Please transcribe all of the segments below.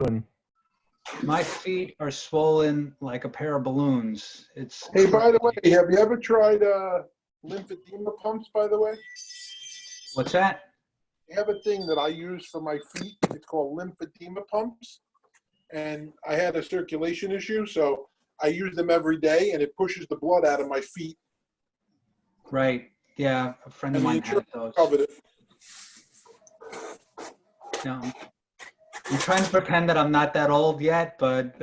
doing? My feet are swollen like a pair of balloons. It's Hey, by the way, have you ever tried lymphedema pumps, by the way? What's that? I have a thing that I use for my feet. It's called lymphedema pumps. And I had a circulation issue, so I use them every day, and it pushes the blood out of my feet. Right. Yeah, a friend of And the mine had insurance those. covered it. No, I'm trying to pretend that I'm not that old yet, but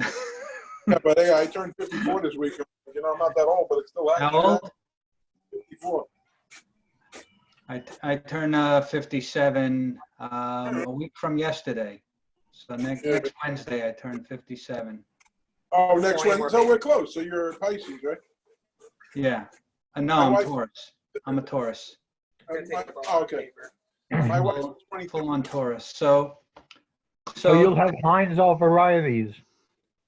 Yeah, but hey, I turned 54 this week. You know, I'm not that old, but it's still how happening. old? 54. I turn 57 a week from yesterday. So next Wednesday I turn 57. Oh, next Wednesday. So we're close. So you're Pisces, right? Yeah. No, My I'm wife- Taurus. I'm a Taurus. Okay. My wife's 22. Full on Taurus. So You'll have kinds of varieties.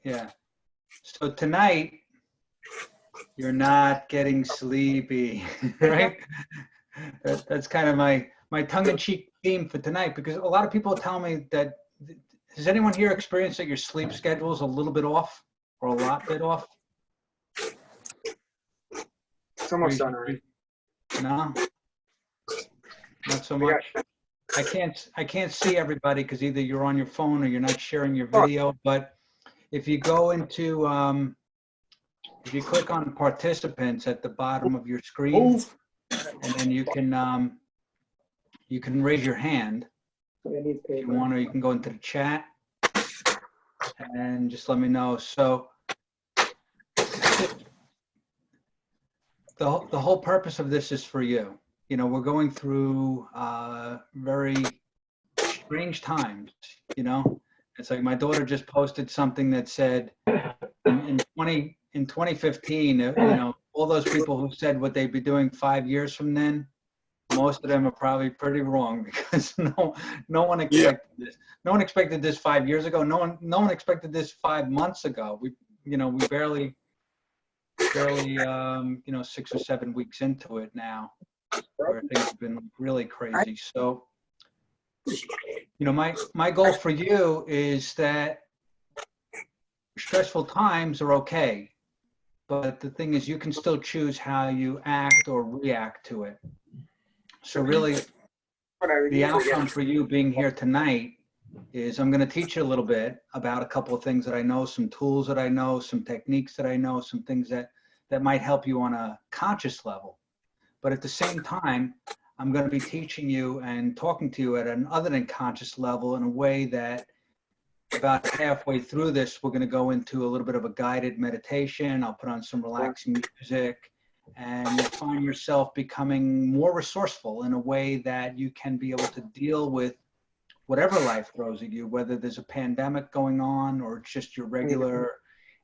yeah. So tonight you're not getting sleepy, right? That's kind of my tongue-in-cheek theme for tonight, because a lot of people tell me that. Has anyone here experienced that your sleep schedule is a little bit off or a lot bit off? It's almost done already. No, not so much. I can't see everybody because either you're on your phone or you're not sharing your video. But if you go into if you click on participants at the bottom of your screen, and then you can raise your hand if you want, or you can go into the chat and just let me know. So the whole purpose of this is for you. You know, we're going through very strange times. You know, it's like my daughter just posted something that said in 2015, you know, all those people who said what they'd be doing 5 years from then, most of them are probably pretty wrong, because no one expected this. No one expected this 5 years ago. No one expected this 5 months ago. We barely 6 or 7 weeks into it now, where things have been really crazy. So, you know, my goal for you is that stressful times are okay, but the thing is, you can still choose how you act or react to it. So really, the outcome for you being here tonight is I'm going to teach you a little bit about a couple of things that I know, some tools that I know, some techniques that I know, some things that might help you on a conscious level. But at the same time, I'm going to be teaching you and talking to you at an other than conscious level in a way that about halfway through this, we're going to go into a little bit of a guided meditation. I'll put on some relaxing music, and you'll find yourself becoming more resourceful in a way that you can be able to deal with whatever life throws at you, whether there's a pandemic going on or it's just your regular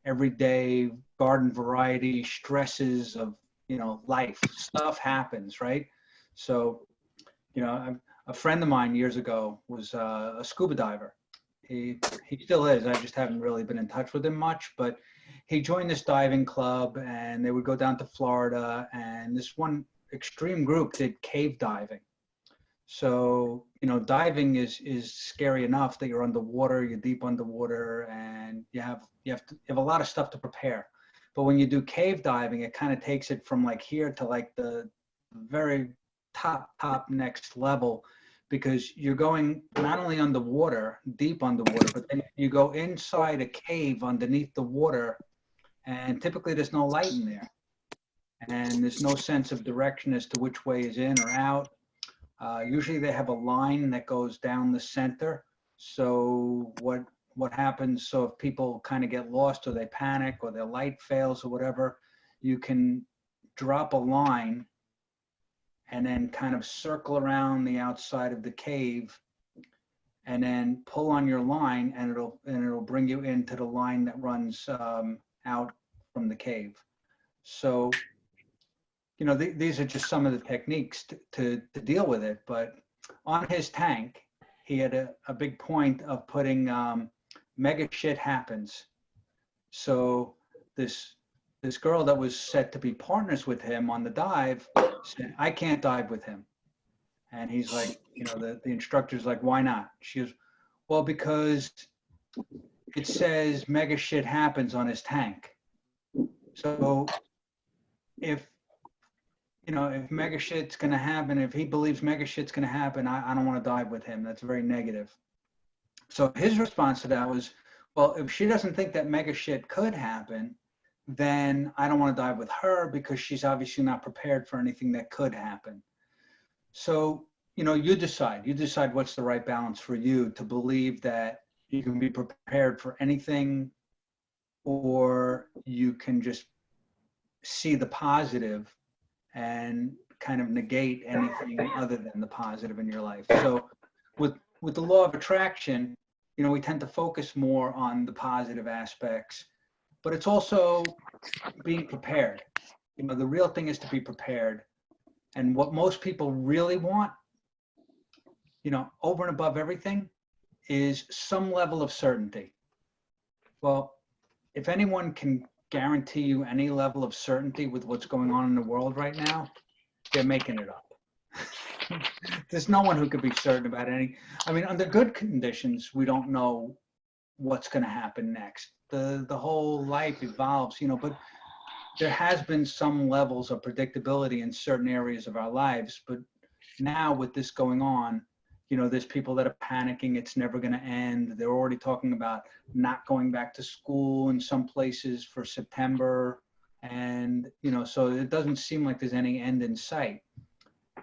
everyday garden variety stresses of, you know, life. Stuff happens, right? So, you know, a friend of mine years ago was a scuba diver. He still is. I just haven't really been in touch with him much, but he joined this diving club, and they would go down to Florida, and this one extreme group did cave diving. So, you know, diving is scary enough that you're underwater, you're deep underwater, and you have a lot of stuff to prepare. But when you do cave diving, it kind of takes it from like here to like the very top next level, because you're going not only underwater, deep underwater, but then you go inside a cave underneath the water, and typically there's no light in there, and there's no sense of direction as to which way is in or out. Usually they have a line that goes down the center. So what happens, so if people kind of get lost or they panic or their light fails or whatever, you can drop a line and then kind of circle around the outside of the cave and then pull on your line, and it'll bring you into the line that runs out from the cave. So, you know, these are just some of the techniques to deal with it. But on his tank, he had a big point of putting mega shit happens. So this girl that was set to be partners with him on the dive said, I can't dive with him. And he's like, you know, the instructor's like, why not? She goes, well, because it says mega shit happens on his tank. So if, you know, if mega shit's going to happen, if he believes mega shit's going to happen, I don't want to die with him. That's very negative. So his response to that was, well, if she doesn't think that mega shit could happen, then I don't want to die with her because she's obviously not prepared for anything that could happen. So, you know, you decide what's the right balance for you to believe that you can be prepared for anything, or you can just see the positive and kind of negate anything other than the positive in your life. So with the law of attraction, you know, we tend to focus more on the positive aspects, but it's also being prepared. You know, the real thing is to be prepared. And what most people really want, you know, over and above everything, is some level of certainty. Well, if anyone can guarantee you any level of certainty with what's going on in the world right now, they're making it up. There's no one who could be certain about any. I mean, under good conditions, we don't know what's going to happen next. The whole life evolves, you know, but there has been some levels of predictability in certain areas of our lives. But now with this going on, you know, there's people that are panicking. It's never going to end. They're already talking about not going back to school in some places for September. And, you know, so it doesn't seem like there's any end in sight.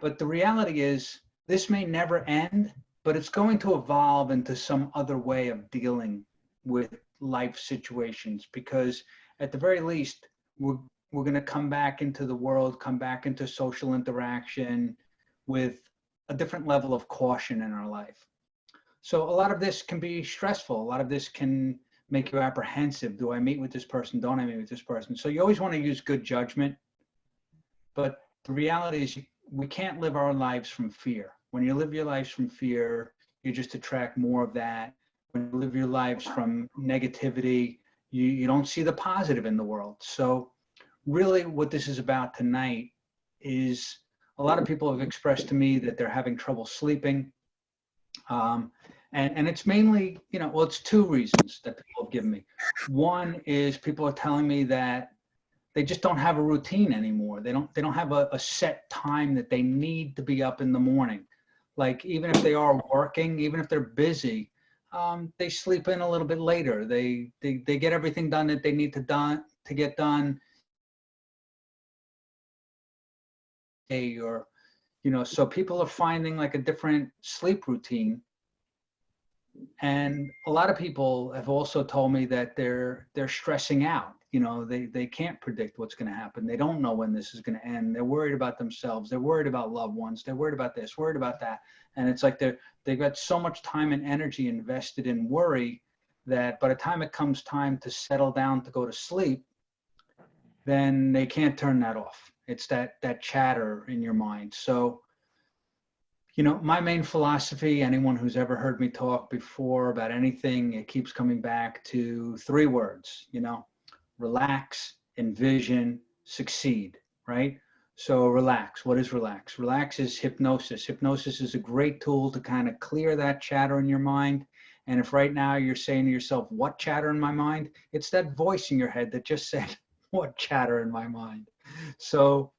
But the reality is this may never end, but it's going to evolve into some other way of dealing with life situations, because at the very least, we're going to come back into the world, come back into social interaction with a different level of caution in our life. So a lot of this can be stressful. A lot of this can make you apprehensive. Do I meet with this person? Don't I meet with this person? So you always want to use good judgment. But the reality is we can't live our lives from fear. When you live your lives from fear, you just attract more of that. When you live your lives from negativity, you don't see the positive in the world. So really what this is about tonight is, a lot of people have expressed to me that they're having trouble sleeping. And it's mainly, you know, well, it's two reasons that people have given me. One is people are telling me that they just don't have a routine anymore. They don't have a set time that they need to be up in the morning. Like even if they are working, even if they're busy, they sleep in a little bit later. They get everything done that they need to get done. Or, you know, so people are finding like a different sleep routine. And a lot of people have also told me that they're stressing out. You know, they can't predict what's going to happen. They don't know when this is going to end. They're worried about themselves. They're worried about loved ones. They're worried about this, worried about that. And it's like they've got so much time and energy invested in worry that by the time it comes time to settle down to go to sleep, then they can't turn that off. It's that chatter in your mind. So, you know, my main philosophy, anyone who's ever heard me talk before about anything, it keeps coming back to 3 words, you know: relax, envision, succeed, right? So relax. What is relax? Relax is hypnosis. Hypnosis is a great tool to kind of clear that chatter in your mind. And if right now you're saying to yourself, what chatter in my mind? It's that voice in your head that just said, what chatter in my mind? So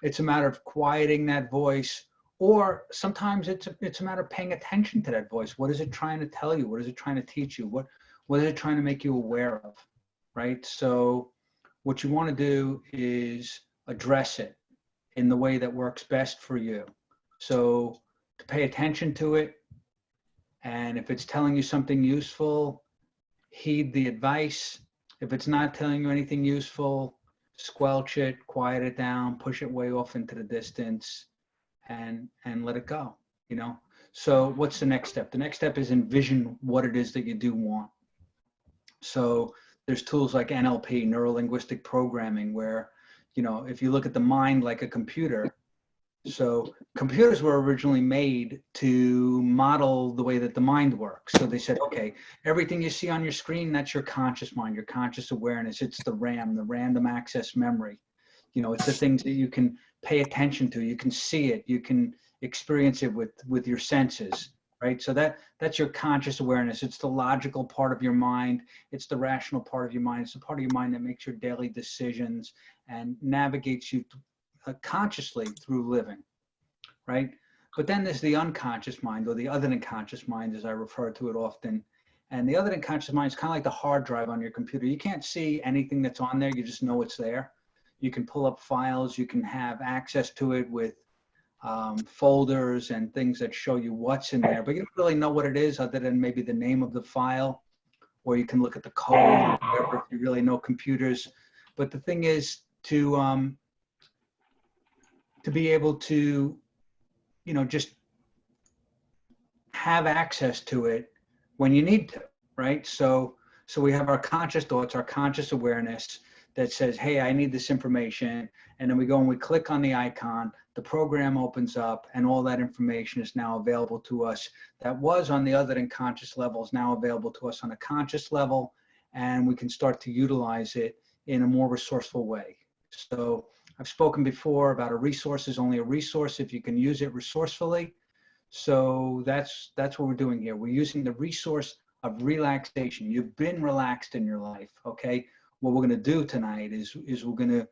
it's a matter of quieting that voice, or sometimes it's a matter of paying attention to that voice. What is it trying to tell you? What is it trying to teach you? What is it trying to make you aware of, right? So what you want to do is address it in the way that works best for you. So to pay attention to it, and if it's telling you something useful, heed the advice. If it's not telling you anything useful, squelch it, quiet it down, push it way off into the distance, and let it go, you know? So what's the next step? The next step is envision what it is that you do want. So there's tools like NLP, neuro-linguistic programming, where, you know, if you look at the mind like a computer, so computers were originally made to model the way that the mind works. So they said, okay, everything you see on your screen, that's your conscious mind, your conscious awareness. It's the RAM, the random access memory. You know, it's the things that you can pay attention to. You can see it. You can experience it with your senses. right? So that's your conscious awareness. It's the logical part of your mind. It's the rational part of your mind. It's the part of your mind that makes your daily decisions and navigates you consciously through living, right? But then there's the unconscious mind, or the other than conscious mind, as I refer to it often. And the other than conscious mind is kind of like the hard drive on your computer. You can't see anything that's on there. You just know it's there. You can pull up files. You can have access to it with folders and things that show you what's in there, but you don't really know what it is other than maybe the name of the file, or you can look at the code or whatever if you really know computers. But the thing is to be able to, you know, just have access to it when you need to, right? So we have our conscious thoughts, our conscious awareness that says, hey, I need this information. And then we go and we click on the icon, the program opens up, and all that information is now available to us. That was on the other than conscious level is now available to us on a conscious level, and we can start to utilize it in a more resourceful way. So I've spoken before about a resource is only a resource if you can use it resourcefully. So that's what we're doing here. We're using the resource of relaxation. You've been relaxed in your life, okay? What we're going to do tonight is we're going to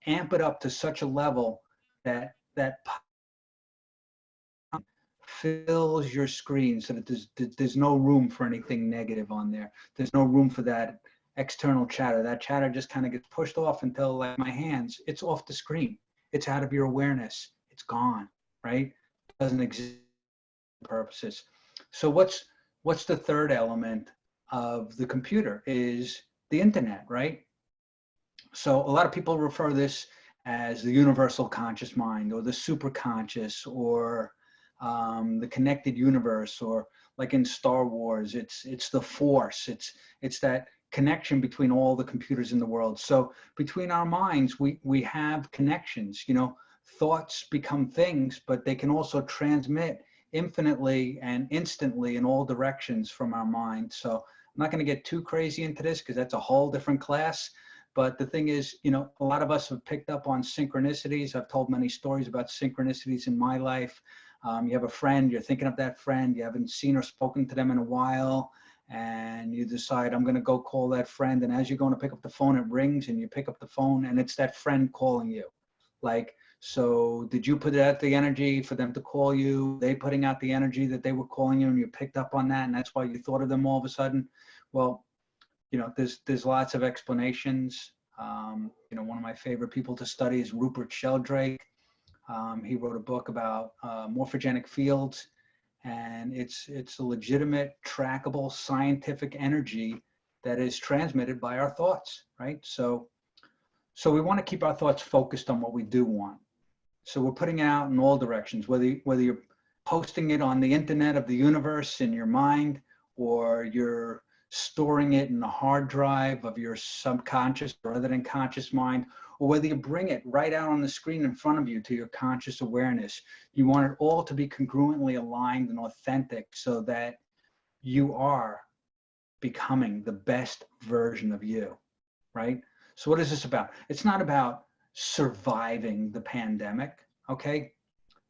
amp it up to such a level that fills your screen so that there's no room for anything negative on there. There's no room for that external chatter. That chatter just kind of gets pushed off until, like my hands, it's off the screen. It's out of your awareness. It's gone, right? It doesn't exist for purposes. So what's the third element of the computer is the internet, right? So a lot of people refer this as the universal conscious mind or the super conscious or the connected universe, or like in Star Wars, it's the force. It's that connection between all the computers in the world. So between our minds, we have connections, you know, thoughts become things, but they can also transmit infinitely and instantly in all directions from our mind. So I'm not going to get too crazy into this because that's a whole different class. But the thing is, you know, a lot of us have picked up on synchronicities. I've told many stories about synchronicities in my life. You have a friend, you're thinking of that friend, you haven't seen or spoken to them in a while, and you decide, I'm going to go call that friend. And as you're going to pick up the phone, it rings, and you pick up the phone, and it's that friend calling you. Like, so did you put out the energy for them to call you? They putting out the energy that they were calling you, and you picked up on that, and that's why you thought of them all of a sudden? Well, you know, there's lots of explanations. You know, one of my favorite people to study is Rupert Sheldrake. He wrote a book about morphogenic fields, and it's a legitimate, trackable, scientific energy that is transmitted by our thoughts, right? So we want to keep our thoughts focused on what we do want. So we're putting it out in all directions, whether you're posting it on the internet of the universe in your mind, or you're storing it in the hard drive of your subconscious or other than conscious mind, or whether you bring it right out on the screen in front of you to your conscious awareness. You want it all to be congruently aligned and authentic so that you are becoming the best version of you, right? So what is this about? It's not about surviving the pandemic, okay?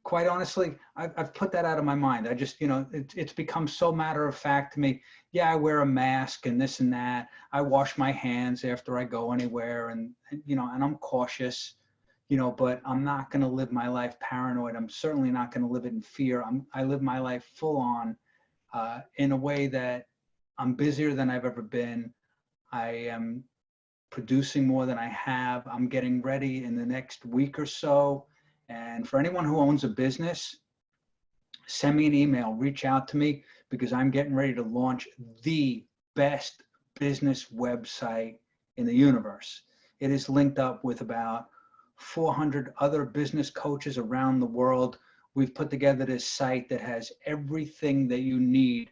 Quite honestly, I've put that out of my mind. I just, you know, it's become so matter of fact to me. Yeah, I wear a mask and this and that. I wash my hands after I go anywhere, and you know, and I'm cautious, you know, but I'm not going to live my life paranoid. I'm certainly not going to live it in fear. I live my life full on in a way that I'm busier than I've ever been. I am producing more than I have. I'm getting ready in the next week or so. And for anyone who owns a business, send me an email, reach out to me, because I'm getting ready to launch the best business website in the universe. It is linked up with about 400 other business coaches around the world. We've put together this site that has everything that you need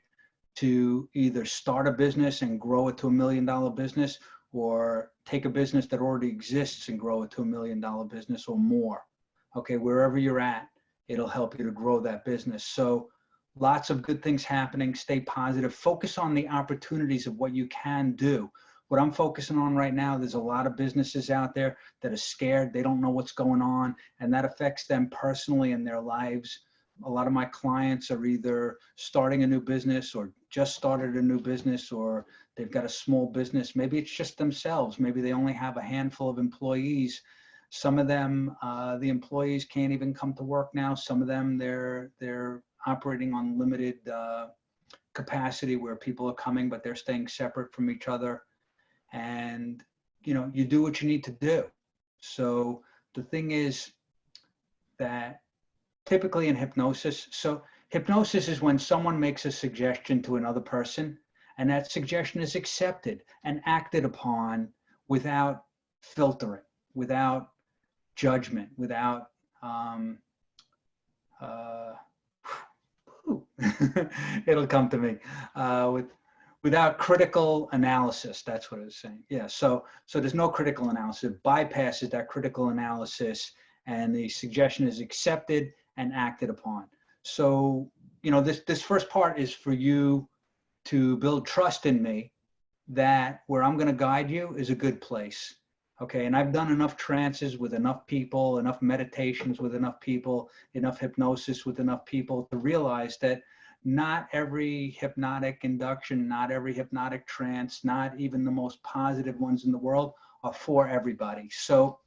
to either start a business and grow it to $1 million business, or take a business that already exists and grow it to $1 million business or more. Okay, wherever you're at, it'll help you to grow that business. So lots of good things happening. Stay positive. Focus on the opportunities of what you can do. What I'm focusing on right now, there's a lot of businesses out there that are scared. They don't know what's going on, and that affects them personally in their lives. A lot of my clients are either starting a new business or just started a new business, or they've got a small business. Maybe it's just themselves. Maybe they only have a handful of employees. Some of them, the employees can't even come to work now. Some of them, they're operating on limited capacity where people are coming, but they're staying separate from each other. And, you know, you do what you need to do. So the thing is that typically in hypnosis, so hypnosis is when someone makes a suggestion to another person, and that suggestion is accepted and acted upon without filtering, without judgment, without it'll come to me, without critical analysis. That's what I was saying. Yeah. So there's no critical analysis. It bypasses that critical analysis, and the suggestion is accepted and acted upon. So, you know, this first part is for you to build trust in me that where I'm going to guide you is a good place. Okay. And I've done enough trances with enough people, enough meditations with enough people, enough hypnosis with enough people to realize that not every hypnotic induction, not every hypnotic trance, not even the most positive ones in the world are for everybody. So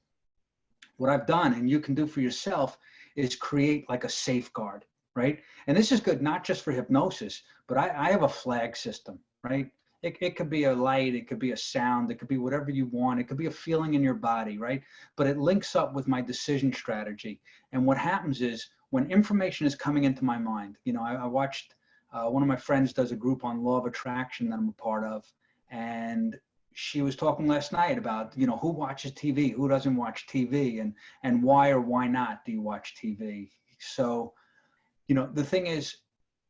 what I've done, and you can do for yourself, is create like a safeguard, right? And this is good, not just for hypnosis, but I have a flag system, right? It could be a light, it could be a sound, it could be whatever you want. It could be a feeling in your body, right? But it links up with my decision strategy. And what happens is when information is coming into my mind, you know, I watched, one of my friends does a group on law of attraction that I'm a part of. And she was talking last night about, you know, who watches TV, who doesn't watch TV, and why or why not do you watch TV? So, you know, the thing is,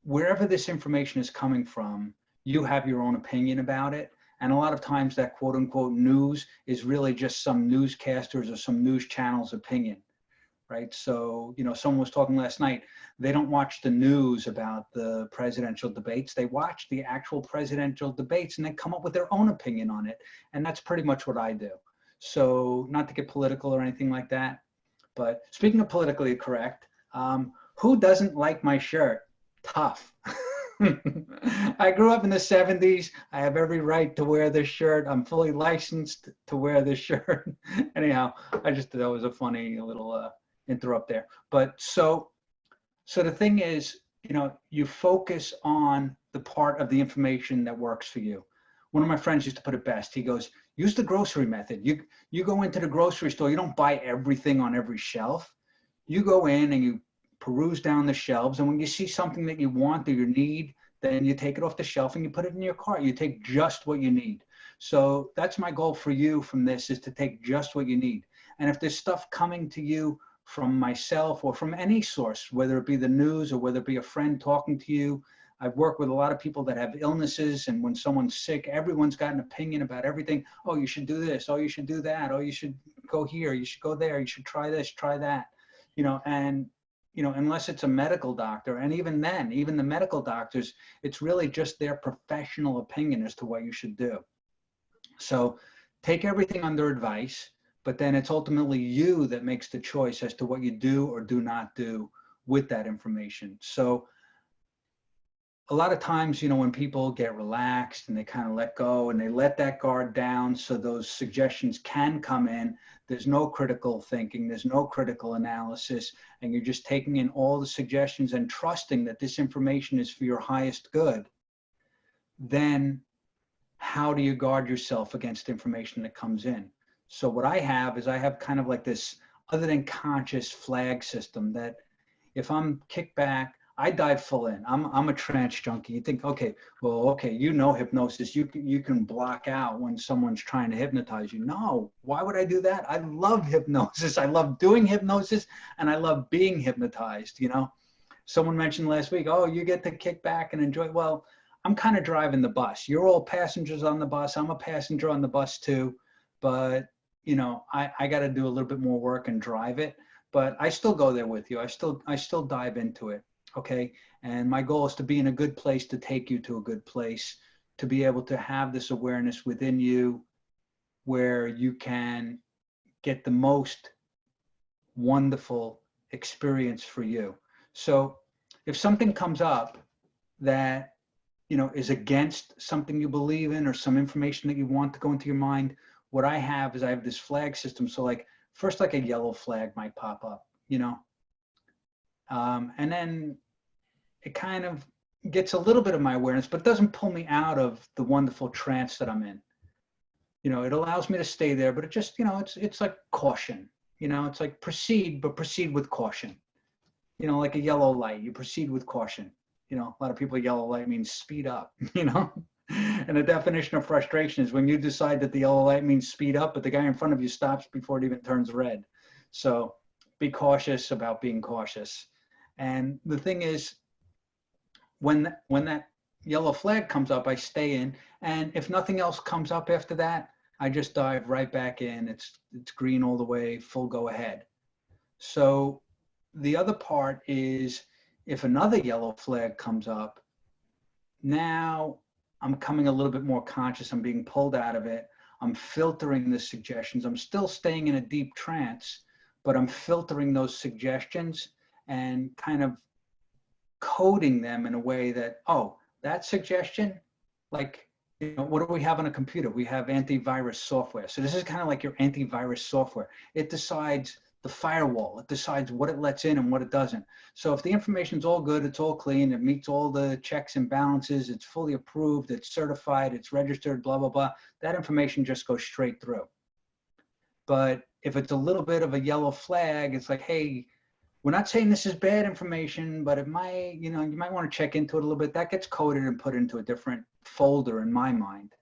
wherever this information is coming from, you have your own opinion about it. And a lot of times that quote unquote news is really just some newscasters or some news channel's opinion, right? So, you know, someone was talking last night, they don't watch the news about the presidential debates. They watch the actual presidential debates and they come up with their own opinion on it. And that's pretty much what I do. So not to get political or anything like that, but speaking of politically correct, who doesn't like my shirt? Tough. I grew up in the 70s. I have every right to wear this shirt. I'm fully licensed to wear this shirt. Anyhow, I just thought that was a funny little interrupt there. But so the thing is, you know, you focus on the part of the information that works for you. One of my friends used to put it best. He goes, use the grocery method. You go into the grocery store, you don't buy everything on every shelf. You go in and you peruse down the shelves, and when you see something that you want or you need, then you take it off the shelf and you put it in your cart. You take just what you need. So that's my goal for you from this, is to take just what you need. And if there's stuff coming to you from myself or from any source, whether it be the news or whether it be a friend talking to you, I've worked with a lot of people that have illnesses, and when someone's sick, everyone's got an opinion about everything. Oh, you should do this. Oh, you should do that. Oh, you should go here. You should go there. You should try this, try that. You know, and you know, unless it's a medical doctor, and even then, even the medical doctors, it's really just their professional opinion as to what you should do. So take everything under advice, but then it's ultimately you that makes the choice as to what you do or do not do with that information. So a lot of times, you know, when people get relaxed and they kind of let go and they let that guard down so those suggestions can come in, there's no critical thinking, there's no critical analysis, and you're just taking in all the suggestions and trusting that this information is for your highest good, then how do you guard yourself against information that comes in? So what I have is I have kind of like this other than conscious flag system that if I'm kicked back, I dive full in. I'm a trance junkie. You think, okay, well, okay, you know hypnosis. You can block out when someone's trying to hypnotize you. No, why would I do that? I love hypnosis. I love doing hypnosis, and I love being hypnotized. You know, someone mentioned last week, oh, you get to kick back and enjoy. Well, I'm kind of driving the bus. You're all passengers on the bus. I'm a passenger on the bus too, but you know, I got to do a little bit more work and drive it. But I still go there with you. I still dive into it. Okay. And my goal is to be in a good place to take you to a good place, to be able to have this awareness within you where you can get the most wonderful experience for you. So if something comes up that, you know, is against something you believe in or some information that you want to go into your mind, what I have is I have this flag system. So like first, like a yellow flag might pop up, you know, and then it kind of gets a little bit of my awareness, but doesn't pull me out of the wonderful trance that I'm in. You know, it allows me to stay there, but it just, you know, it's like caution, you know, it's like proceed, but proceed with caution. You know, like a yellow light, you proceed with caution. You know, a lot of people, yellow light means speed up, you know, and the definition of frustration is when you decide that the yellow light means speed up, but the guy in front of you stops before it even turns red. So be cautious about being cautious. And the thing is, when that yellow flag comes up, I stay in. And if nothing else comes up after that, I just dive right back in. It's green all the way, full go ahead. So the other part is if another yellow flag comes up, now I'm coming a little bit more conscious. I'm being pulled out of it. I'm filtering the suggestions. I'm still staying in a deep trance, but I'm filtering those suggestions and kind of coding them in a way that, oh, that suggestion, like, you know, what do we have on a computer? We have antivirus software. So this is kind of like your antivirus software. It decides the firewall. It decides what it lets in and what it doesn't. So if the information's all good, it's all clean, it meets all the checks and balances, it's fully approved, it's certified, it's registered, blah, blah, blah, that information just goes straight through. But if it's a little bit of a yellow flag, it's like, hey, we're not saying this is bad information, but it might, you know, you might want to check into it a little bit. That gets coded and put into a different folder in my mind.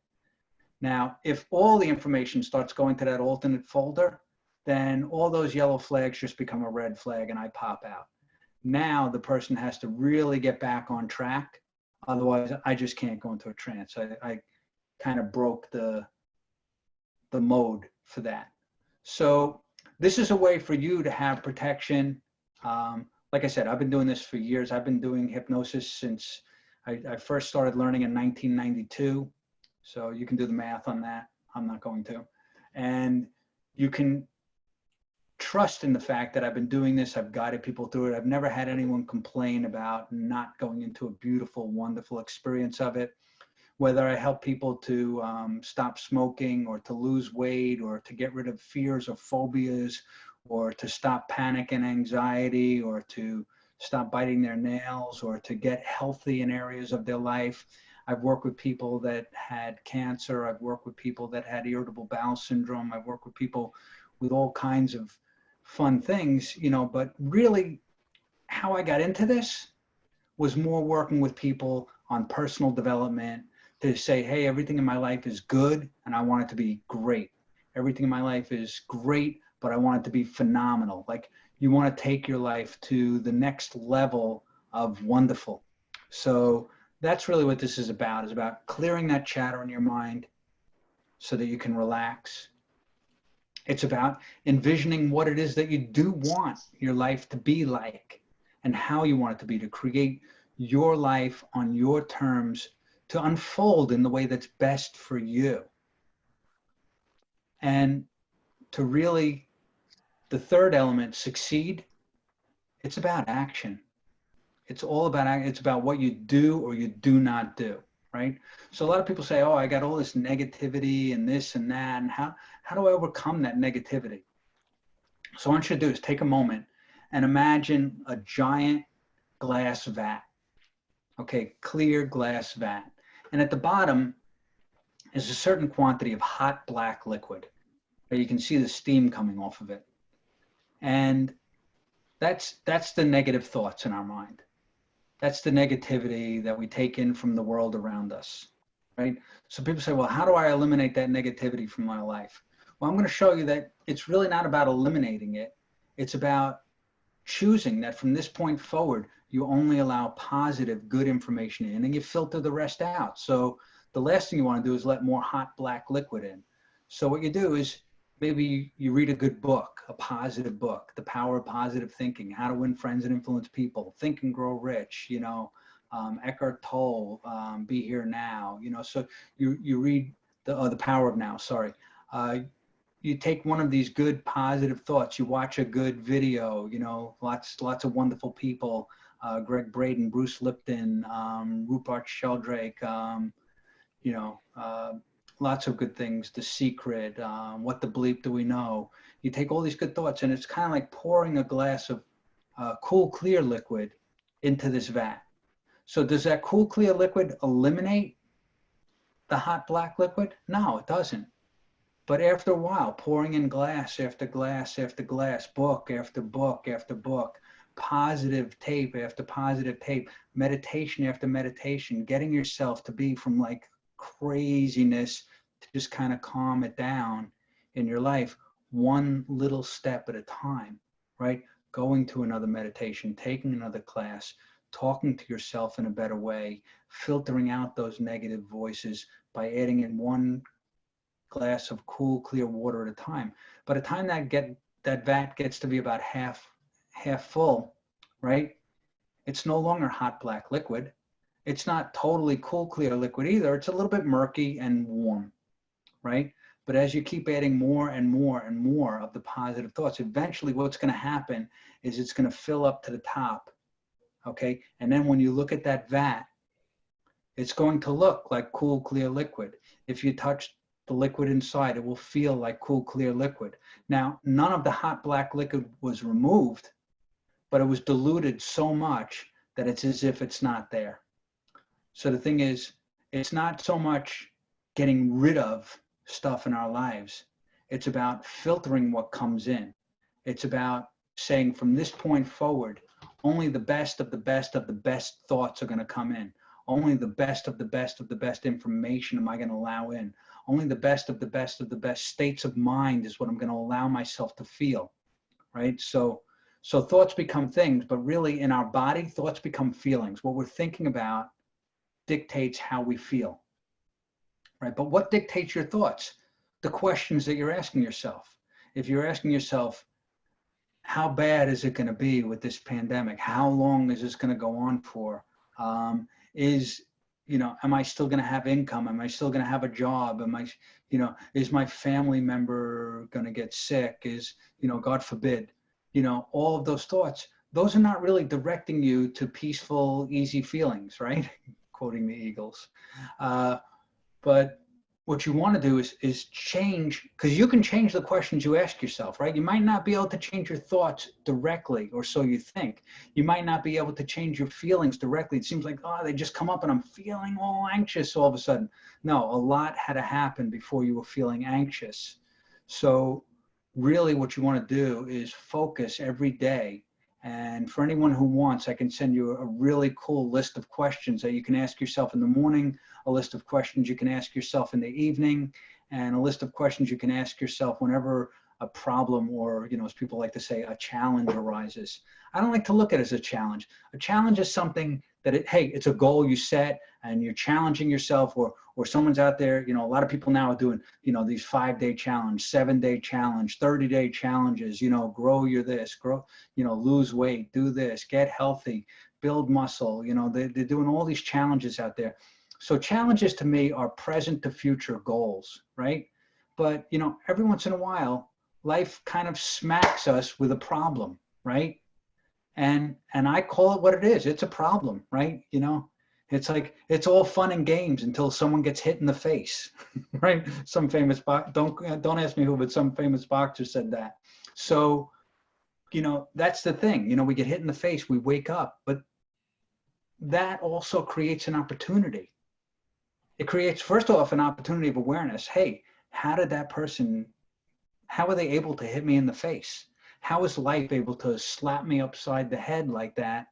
Now, if all the information starts going to that alternate folder, then all those yellow flags just become a red flag and I pop out. Now the person has to really get back on track. Otherwise, I just can't go into a trance. I kind of broke the mode for that. So this is a way for you to have protection. Like I said, I've been doing this for years. I've been doing hypnosis since I first started learning in 1992. So you can do the math on that. I'm not going to. And you can trust in the fact that I've been doing this. I've guided people through it. I've never had anyone complain about not going into a beautiful, wonderful experience of it. Whether I help people to stop smoking or to lose weight or to get rid of fears or phobias, or to stop panic and anxiety, or to stop biting their nails, or to get healthy in areas of their life. I've worked with people that had cancer. I've worked with people that had irritable bowel syndrome. I've worked with people with all kinds of fun things, you know, but really how I got into this was more working with people on personal development to say, hey, everything in my life is good and I want it to be great. Everything in my life is great, but I want it to be phenomenal. Like you want to take your life to the next level of wonderful. So that's really what this is about clearing that chatter in your mind so that you can relax. It's about envisioning what it is that you do want your life to be like and how you want it to be, to create your life on your terms, to unfold in the way that's best for you. And to really, the third element, succeed, it's about action. It's all about, it's about what you do or you do not do, right? So a lot of people say, oh, I got all this negativity and this and that, and how do I overcome that negativity? So what I want you to do is take a moment and imagine a giant glass vat, okay, clear glass vat. And at the bottom is a certain quantity of hot black liquid. You can see the steam coming off of it. And that's the negative thoughts in our mind. That's the negativity that we take in from the world around us, right? So people say, well, how do I eliminate that negativity from my life? Well, I'm going to show you that it's really not about eliminating it. It's about choosing that from this point forward, you only allow positive, good information in and you filter the rest out. So the last thing you want to do is let more hot black liquid in. So what you do is maybe you read a good book, a positive book, The Power of Positive Thinking, How to Win Friends and Influence People, Think and Grow Rich, you know, Eckhart Tolle, Be Here Now, you know, so you read the Power of Now, sorry. You take one of these good positive thoughts, you watch a good video, you know, lots of wonderful people Greg Braden, Bruce Lipton, Rupert Sheldrake, lots of good things. The Secret, What the Bleep Do We Know? You take all these good thoughts, and it's kind of like pouring a glass of cool, clear liquid into this vat. So does that cool, clear liquid eliminate the hot, black liquid? No, it doesn't. But after a while, pouring in glass after glass after glass, book after book after book, positive tape after positive tape, meditation after meditation, getting yourself to be from like craziness to just kind of calm it down in your life, one little step at a time, right? Going to another meditation, taking another class, talking to yourself in a better way, filtering out those negative voices by adding in one glass of cool, clear water at a time. By the time that vat gets to be about half full, right? It's no longer hot black liquid. It's not totally cool, clear liquid either. It's a little bit murky and warm, right? But as you keep adding more and more and more of the positive thoughts, eventually what's going to happen is it's going to fill up to the top, okay? And then when you look at that vat, it's going to look like cool, clear liquid. If you touch the liquid inside, it will feel like cool, clear liquid. Now, none of the hot black liquid was removed, but it was diluted so much that it's as if it's not there. So the thing is, it's not so much getting rid of stuff in our lives. It's about filtering what comes in. It's about saying from this point forward, only the best of the best of the best thoughts are going to come in. Only the best of the best of the best information am I going to allow in. Only the best of the best of the best states of mind is what I'm going to allow myself to feel, right? So thoughts become things, but really in our body, thoughts become feelings. What we're thinking about dictates how we feel, right? But what dictates your thoughts? The questions that you're asking yourself. If you're asking yourself, how bad is it going to be with this pandemic? How long is this going to go on for? Am I still going to have income? Am I still going to have a job? Is my family member going to get sick? God forbid, all of those thoughts, those are not really directing you to peaceful, easy feelings, right? Quoting the Eagles. But what you want to do is change, because you can change the questions you ask yourself, right? You might not be able to change your thoughts directly, or so you think. You might not be able to change your feelings directly. It seems like, they just come up and I'm feeling all anxious all of a sudden. No, a lot had to happen before you were feeling anxious. So really what you want to do is focus every day. And for anyone who wants, I can send you a really cool list of questions that you can ask yourself in the morning, a list of questions you can ask yourself in the evening, and a list of questions you can ask yourself whenever a problem or, as people like to say, a challenge arises. I don't like to look at it as a challenge. A challenge is something that, it's a goal you set and you're challenging yourself, or someone's out there, a lot of people now are doing, these 5-day challenge, 7-day challenge, 30-day challenges, grow your this, lose weight, do this, get healthy, build muscle, they're doing all these challenges out there. So challenges to me are present to future goals, right? But, every once in a while, life kind of smacks us with a problem, right? And I call it what it is. It's a problem, right? It's like, it's all fun and games until someone gets hit in the face, right? Some famous, don't ask me who, but some famous boxer said that. So, that's the thing, we get hit in the face, we wake up, but that also creates an opportunity. It creates, first off, an opportunity of awareness. Hey, how are they able to hit me in the face? How is life able to slap me upside the head like that?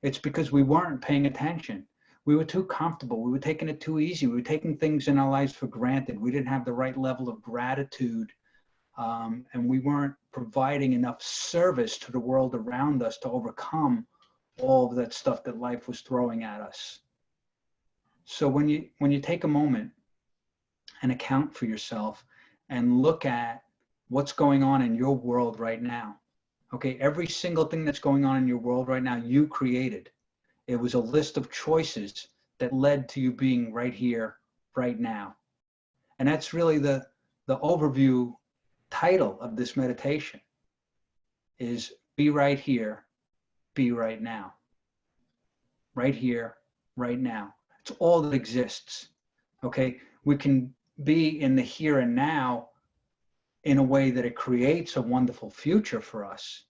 It's because we weren't paying attention. We were too comfortable. We were taking it too easy. We were taking things in our lives for granted. We didn't have the right level of gratitude. And we weren't providing enough service to the world around us to overcome all of that stuff that life was throwing at us. So when you take a moment and account for yourself and look at what's going on in your world right now, okay, every single thing that's going on in your world right now, you created. It was a list of choices that led to you being right here, right now. And that's really the overview title of this meditation is Be Right Here, Be Right Now. right here, right now. It's all that exists. Okay. We can be in the here and now in a way that it creates a wonderful future for us,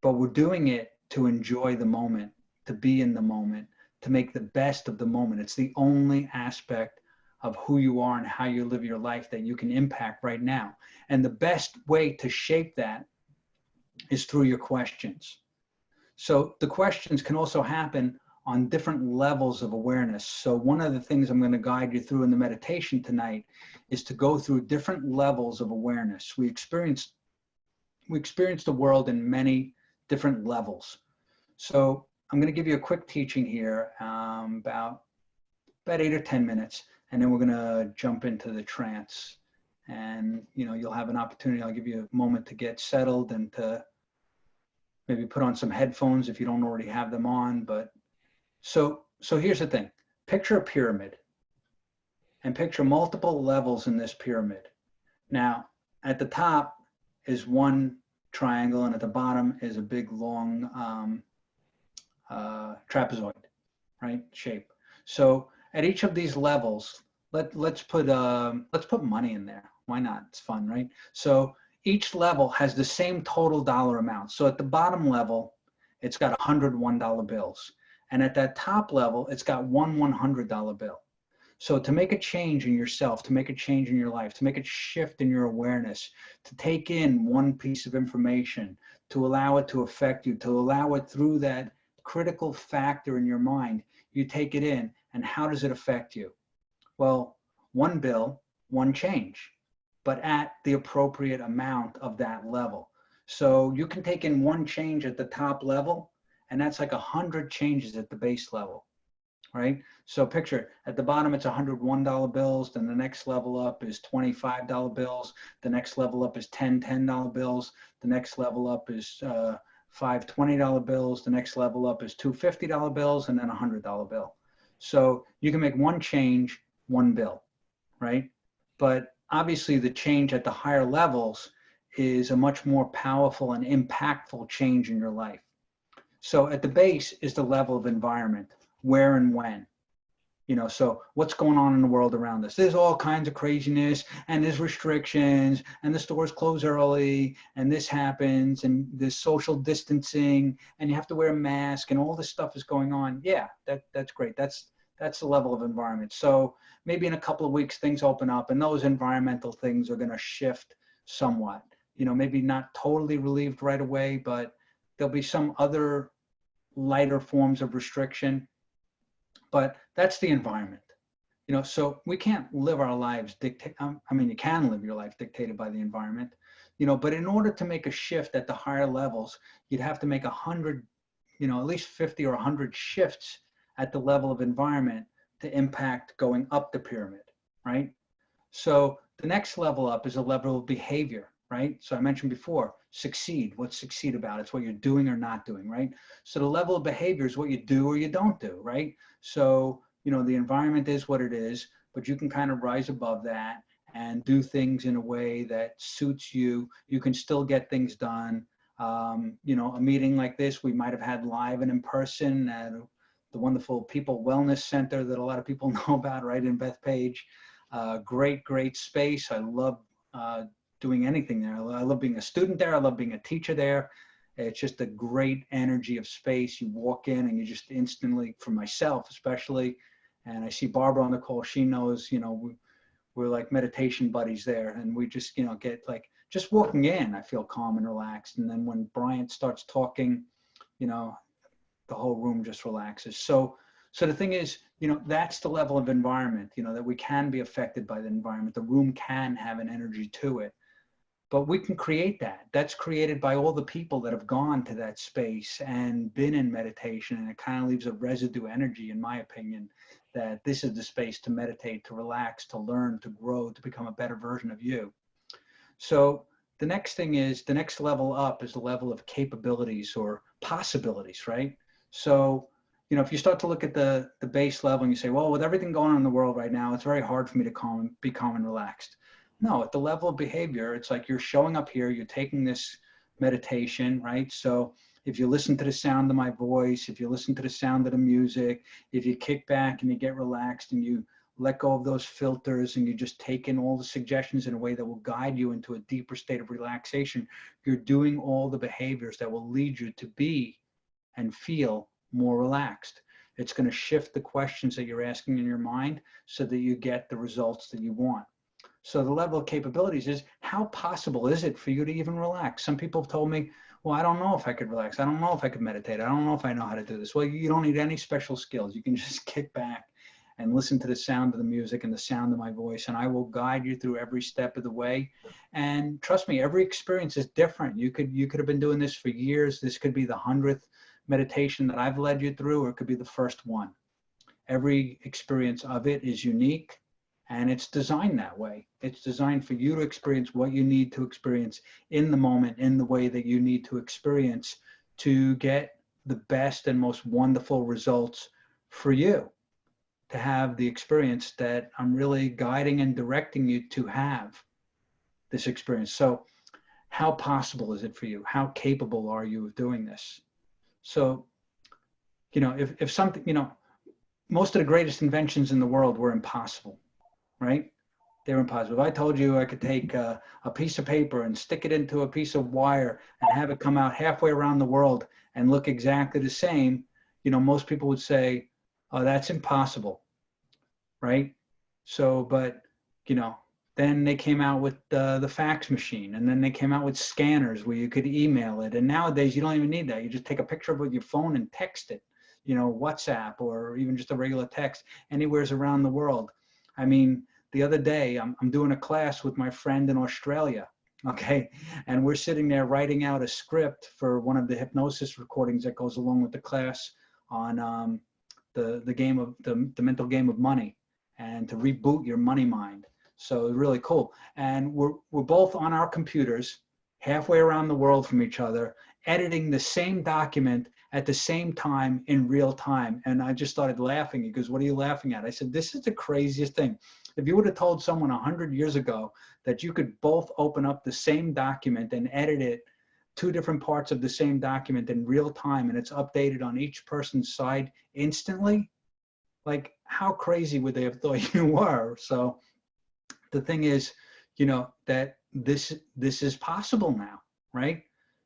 but we're doing it to enjoy the moment, to be in the moment, to make the best of the moment. It's the only aspect of who you are and how you live your life that you can impact right now. And the best way to shape that is through your questions. So the questions can also happen on different levels of awareness. So one of the things I'm going to guide you through in the meditation tonight is to go through different levels of awareness. We experience the world in many different levels. So I'm going to give you a quick teaching here, about 8 or 10 minutes, and then we're going to jump into the trance. And you'll have an opportunity. I'll give you a moment to get settled and to maybe put on some headphones if you don't already have them on. But so here's the thing. Picture a pyramid and picture multiple levels in this pyramid. Now, at the top is one triangle, and at the bottom is a big long trapezoid, right, shape. So at each of these levels, let's put money in there. Why not? It's fun, right? So each level has the same total dollar amount. So at the bottom level, it's got $101 bills, and at that top level, it's got one $100 bill. So to make a change in yourself, to make a change in your life, to make a shift in your awareness, to take in one piece of information, to allow it to affect you, to allow it through that critical factor in your mind, you take it in, and how does it affect you? Well, one bill, one change, but at the appropriate amount of that level. So you can take in one change at the top level, and that's like 100 changes at the base level. Right? So picture at the bottom, it's $101 bills. Then the next level up is $25 bills. The next level up is 10 $10 bills. The next level up is 5 $20 bills. The next level up is 2 $50 bills, and then a $100 bill. So you can make one change, one bill, right? But obviously the change at the higher levels is a much more powerful and impactful change in your life. So at the base is the level of environment. Where and when, so what's going on in the world around us? There's all kinds of craziness, and there's restrictions, and the stores close early, and this happens, and there's social distancing, and you have to wear a mask, and all this stuff is going on. Yeah, that's great. That's the level of environment. So maybe in a couple of weeks, things open up, and those environmental things are going to shift somewhat. Maybe not totally relieved right away, but there'll be some other lighter forms of restriction. But that's the environment, so we can't live our lives dictate. You can live your life dictated by the environment, but in order to make a shift at the higher levels, you'd have to make 100, at least 50 or 100 shifts at the level of environment to impact going up the pyramid, right? So the next level up is a level of behavior, right? So I mentioned before, succeed. What's succeed about? It's what you're doing or not doing, right? So the level of behavior is what you do or you don't do, right? So, the environment is what it is, but you can kind of rise above that and do things in a way that suits you. You can still get things done. A meeting like this, we might have had live and in person at the wonderful People Wellness Center that a lot of people know about, right in Bethpage. Great space. I love doing anything there. I love being a student there. I love being a teacher there. It's just a great energy of space. You walk in and you just instantly, for myself especially, and I see Barbara on the call, she knows, we're like meditation buddies there. And we just, get like, just walking in, I feel calm and relaxed. And then when Bryant starts talking, the whole room just relaxes. So the thing is, that's the level of environment, that we can be affected by the environment. The room can have an energy to it. But we can create that. That's created by all the people that have gone to that space and been in meditation. And it kind of leaves a residue energy, in my opinion, that this is the space to meditate, to relax, to learn, to grow, to become a better version of you. So the next thing is, the next level up is the level of capabilities or possibilities, right? So, if you start to look at the base level and you say, well, with everything going on in the world right now, it's very hard for me to be calm and relaxed. No, at the level of behavior, it's like you're showing up here, you're taking this meditation, right? So if you listen to the sound of my voice, if you listen to the sound of the music, if you kick back and you get relaxed and you let go of those filters and you just take in all the suggestions in a way that will guide you into a deeper state of relaxation, you're doing all the behaviors that will lead you to be and feel more relaxed. It's going to shift the questions that you're asking in your mind so that you get the results that you want. So the level of capabilities is, how possible is it for you to even relax? Some people have told me, well, I don't know if I could relax. I don't know if I could meditate. I don't know if I know how to do this. Well, you don't need any special skills. You can just kick back and listen to the sound of the music and the sound of my voice, and I will guide you through every step of the way. And trust me, every experience is different. You could have been doing this for years. This could be the 100th meditation that I've led you through, or it could be the first one. Every experience of it is unique, and it's designed that way. It's designed for you to experience what you need to experience in the moment, in the way that you need to experience to get the best and most wonderful results for you, to have the experience that I'm really guiding and directing you to have this experience. So how possible is it for you? How capable are you of doing this? So, you know, if something, you know, most of the greatest inventions in the world were impossible, right? They're impossible. If I told you I could take a piece of paper and stick it into a piece of wire and have it come out halfway around the world and look exactly the same, you know, most people would say, oh, that's impossible, right? So, but, you know, then they came out with the fax machine, and then they came out with scanners where you could email it. And nowadays you don't even need that. You just take a picture of it with your phone and text it, you know, WhatsApp, or even just a regular text, anywhere's around the world. I mean, the other day I'm doing a class with my friend in Australia, okay? And we're sitting there writing out a script for one of the hypnosis recordings that goes along with the class on the game of the mental game of money, and to reboot your money mind. So really cool. And we're both on our computers halfway around the world from each other, editing the same document at the same time in real time. And I just started laughing. He goes, what are you laughing at? I said, this is the craziest thing. If you would have told someone 100 years ago that you could both open up the same document and edit it, two different parts of the same document in real time, and it's updated on each person's side instantly, like, how crazy would they have thought you were? So the thing is, you know, that this is possible now, right?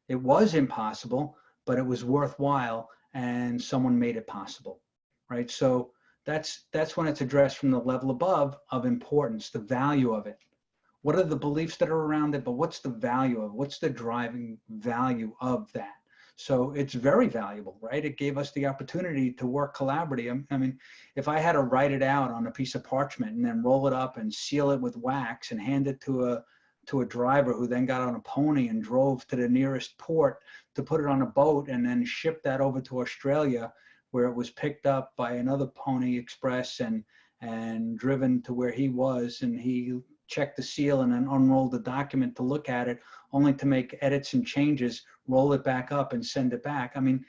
It was impossible, but it was worthwhile, and someone made it possible, right? So that's when it's addressed from the level above of importance, the value of it. What are the beliefs that are around it, but what's the value of it? What's the driving value of that? So it's very valuable, right? It gave us the opportunity to work collaboratively. I mean, if I had to write it out on a piece of parchment and then roll it up and seal it with wax and hand it to a driver who then got on a pony and drove to the nearest port to put it on a boat and then ship that over to Australia, where it was picked up by another Pony Express and driven to where he was, and he checked the seal and then unrolled the document to look at it, only to make edits and changes, roll it back up and send it back. I mean,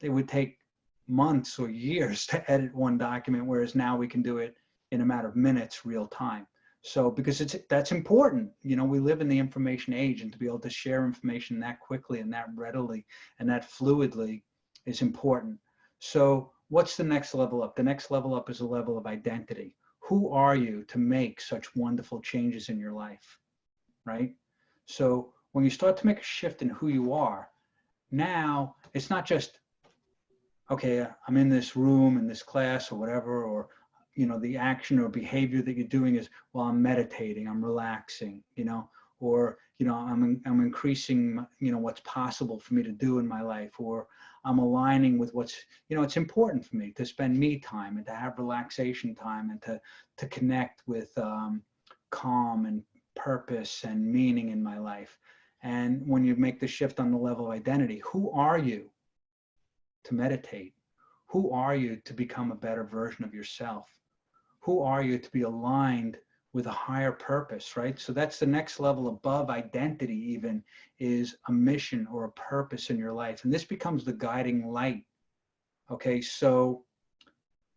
it would take months or years to edit one document, whereas now we can do it in a matter of minutes, real time. So because that's important, you know, we live in the information age, and to be able to share information that quickly and that readily and that fluidly is important. So what's the next level up? The next level up is a level of identity. Who are you to make such wonderful changes in your life, right? So when you start to make a shift in who you are, now it's not just, okay, I'm in this room, in this class or whatever, or, you know, the action or behavior that you're doing is, well, I'm meditating, I'm relaxing, you know, or, you know, I'm increasing, you know, what's possible for me to do in my life, or I'm aligning with what's, you know, it's important for me to spend me time and to have relaxation time and to connect with calm and purpose and meaning in my life. And when you make the shift on the level of identity, who are you to meditate? Who are you to become a better version of yourself? Who are you to be aligned with a higher purpose, right? So that's the next level above identity, even, is a mission or a purpose in your life. And this becomes the guiding light. Okay, so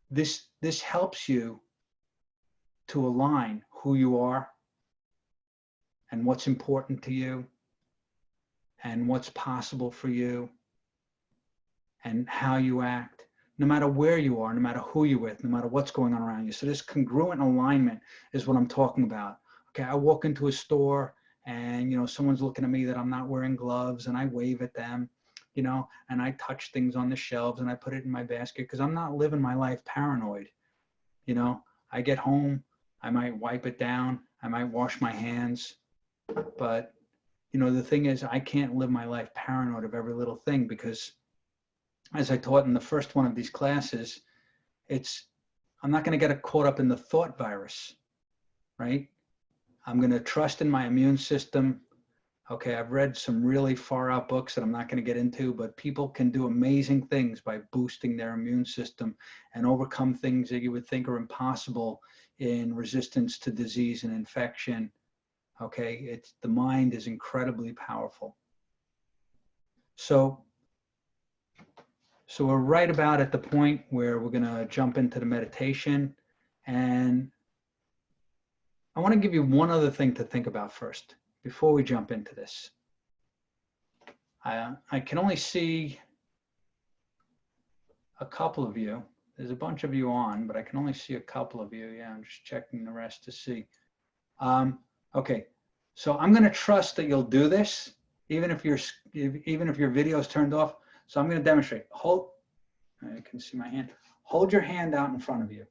this helps you to align who you are and what's important to you and what's possible for you and how you act, no matter where you are, no matter who you're with, no matter what's going on around you. So this congruent alignment is what I'm talking about. Okay, I walk into a store and, you know, someone's looking at me that I'm not wearing gloves, and I wave at them, you know, and I touch things on the shelves and I put it in my basket because I'm not living my life paranoid. You know, I get home, I might wipe it down, I might wash my hands, but, you know, the thing is, I can't live my life paranoid of every little thing, because as I taught in the first one of these classes, I'm not going to get caught up in the thought virus, right? I'm going to trust in my immune system. Okay, I've read some really far out books that I'm not going to get into, but people can do amazing things by boosting their immune system and overcome things that you would think are impossible in resistance to disease and infection. Okay, the mind is incredibly powerful. So we're right about at the point where we're going to jump into the meditation. And I want to give you one other thing to think about first before we jump into this. I can only see a couple of you. There's a bunch of you on, but I can only see a couple of you. Yeah, I'm just checking the rest to see. Okay, so I'm going to trust that you'll do this, even if your video is turned off. So I'm going to demonstrate. I can see my hand. Hold your hand out in front of you,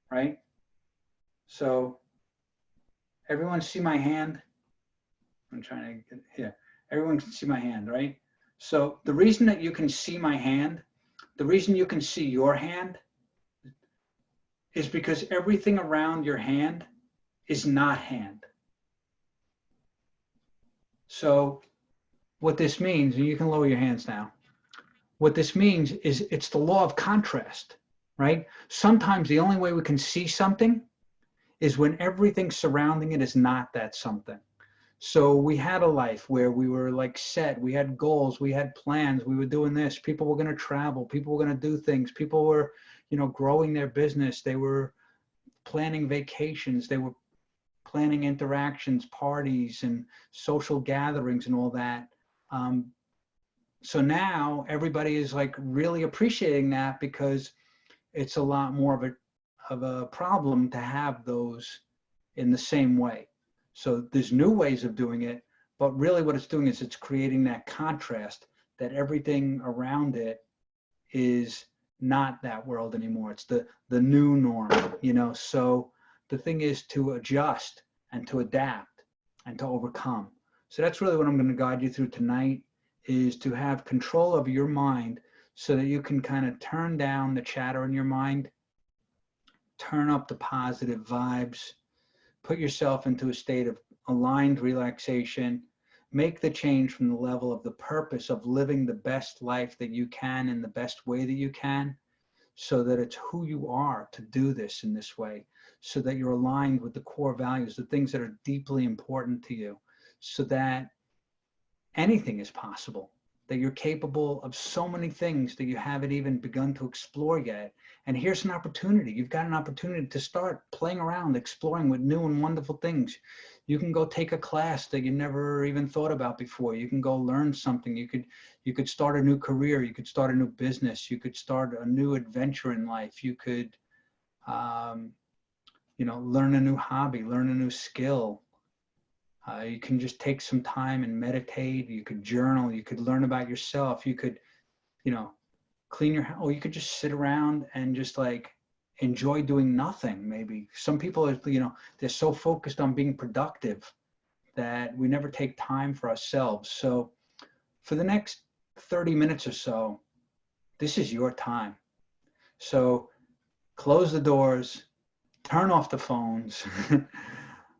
right? So everyone see my hand? I'm trying to get here. Everyone can see my hand, right? So the reason that you can see my hand, the reason you can see your hand is because everything around your hand is not hand. So what this means, and you can lower your hands now. What this means is it's the law of contrast, right? Sometimes the only way we can see something is when everything surrounding it is not that something. So we had a life where we were like set, we had goals, we had plans, we were doing this, people were going to travel, people were going to do things, people were, you know, growing their business, they were planning vacations, they were planning interactions, parties and social gatherings and all that. So now everybody is like really appreciating that, because it's a lot more of a problem to have those in the same way. So there's new ways of doing it, but really what it's doing is it's creating that contrast that everything around it is not that world anymore. It's the new norm, you know? So the thing is to adjust and to adapt and to overcome. So that's really what I'm going to guide you through tonight, is to have control of your mind so that you can kind of turn down the chatter in your mind, turn up the positive vibes, put yourself into a state of aligned relaxation, make the change from the level of the purpose of living the best life that you can in the best way that you can, so that it's who you are to do this in this way, so that you're aligned with the core values, the things that are deeply important to you, so that anything is possible, that you're capable of so many things that you haven't even begun to explore yet. And here's an opportunity. You've got an opportunity to start playing around, exploring with new and wonderful things. You can go take a class that you never even thought about before. You can go learn something. You could start a new career. You could start a new business. You could start a new adventure in life. You could, you know, learn a new hobby, learn a new skill. You can just take some time and meditate. You could journal. You could learn about yourself. You could, you know, clean your house, or you could just sit around and just like enjoy doing nothing. Maybe some people are, you know, they're so focused on being productive that we never take time for ourselves. So for the next 30 minutes or so, this is your time. So close the doors, turn off the phones,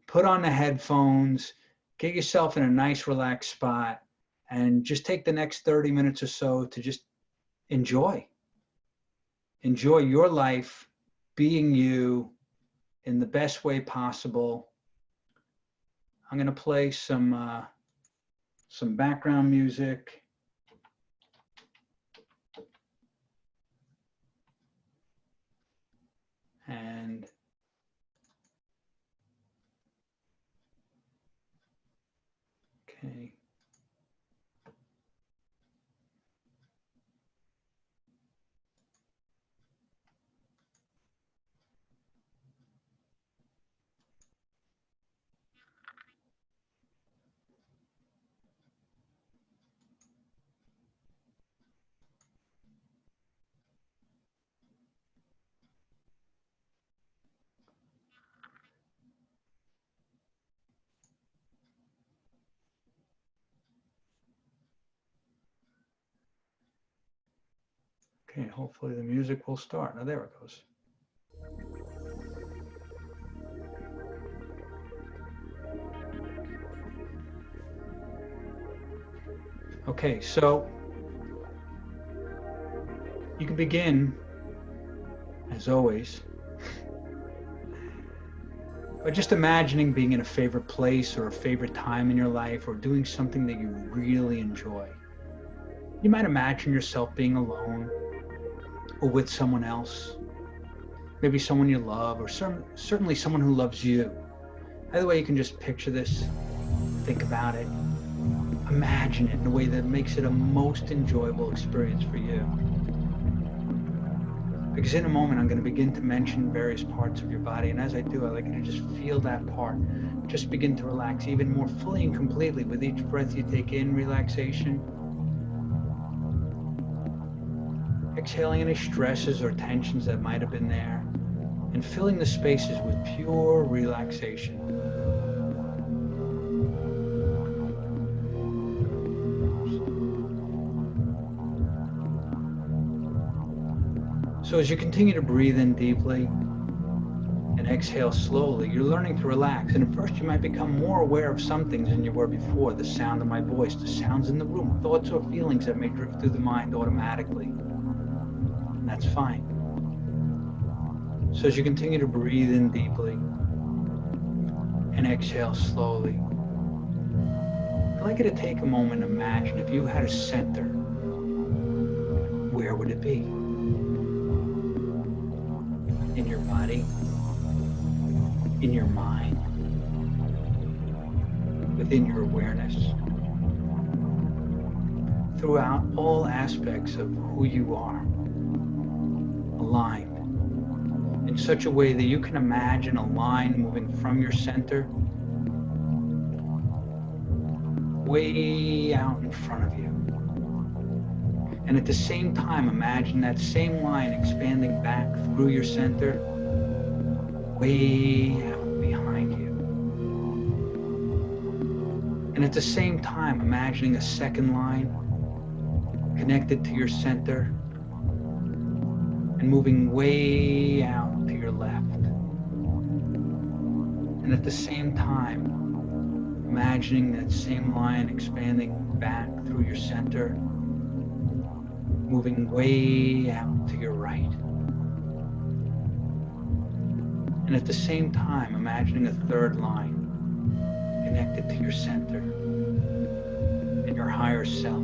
put on the headphones, get yourself in a nice relaxed spot, and just take the next 30 minutes or so to just enjoy your life, being you in the best way possible. I'm going to play some background music. And okay. Okay, hopefully the music will start. Now there it goes. Okay, so you can begin, as always, by just imagining being in a favorite place or a favorite time in your life, or doing something that you really enjoy. You might imagine yourself being alone or with someone else, maybe someone you love, or certainly someone who loves you. Either way, you can just picture this, think about it, imagine it in a way that makes it a most enjoyable experience for you. Because in a moment, I'm going to begin to mention various parts of your body. And as I do, I'd like you to just feel that part. Just begin to relax even more fully and completely with each breath you take in, relaxation. Exhaling any stresses or tensions that might have been there. And filling the spaces with pure relaxation. So as you continue to breathe in deeply and exhale slowly, you're learning to relax. And at first you might become more aware of some things than you were before. The sound of my voice, the sounds in the room, thoughts or feelings that may drift through the mind automatically. And that's fine. So as you continue to breathe in deeply and exhale slowly, I'd like you to take a moment and imagine if you had a center, where would it be? In your body, in your mind, within your awareness, throughout all aspects of who you are, aligned in such a way that you can imagine a line moving from your center way out in front of you. And at the same time, imagine that same line expanding back through your center, way out behind you. And at the same time, imagining a second line connected to your center and moving way out to your left. And at the same time, imagining that same line expanding back through your center, moving way out to your right. And at the same time, imagining a third line connected to your center and your higher self,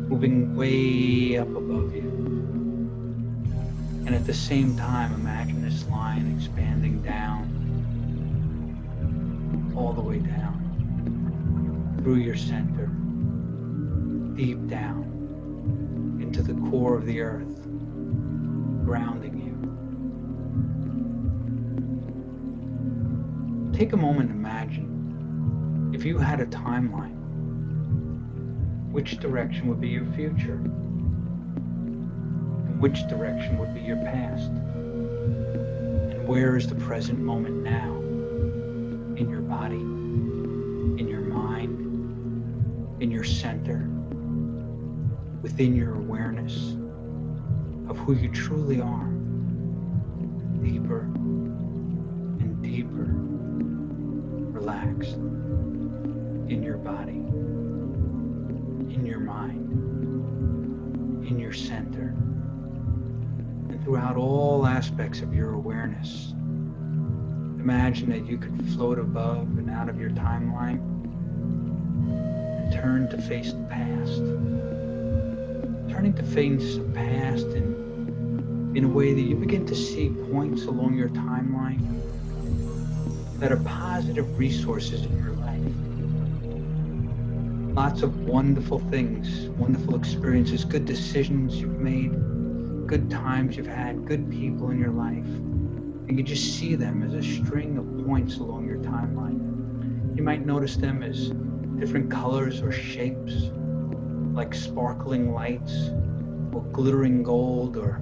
moving way up above you. And at the same time, imagine this line expanding down, all the way down, through your center, deep down, into the core of the earth, grounding you. Take a moment and imagine if you had a timeline, which direction would be your future? And which direction would be your past? And where is the present moment now? In your body, in your mind, in your center, within your awareness of who you truly are, deeper and deeper, relaxed in your body, in your mind, in your center, and throughout all aspects of your awareness. Imagine that you could float above and out of your timeline and turn to face the past. Turning to face the past in a way that you begin to see points along your timeline that are positive resources in your life. Lots of wonderful things, wonderful experiences, good decisions you've made, good times you've had, good people in your life. And you just see them as a string of points along your timeline. You might notice them as different colors or shapes, like sparkling lights, or glittering gold, or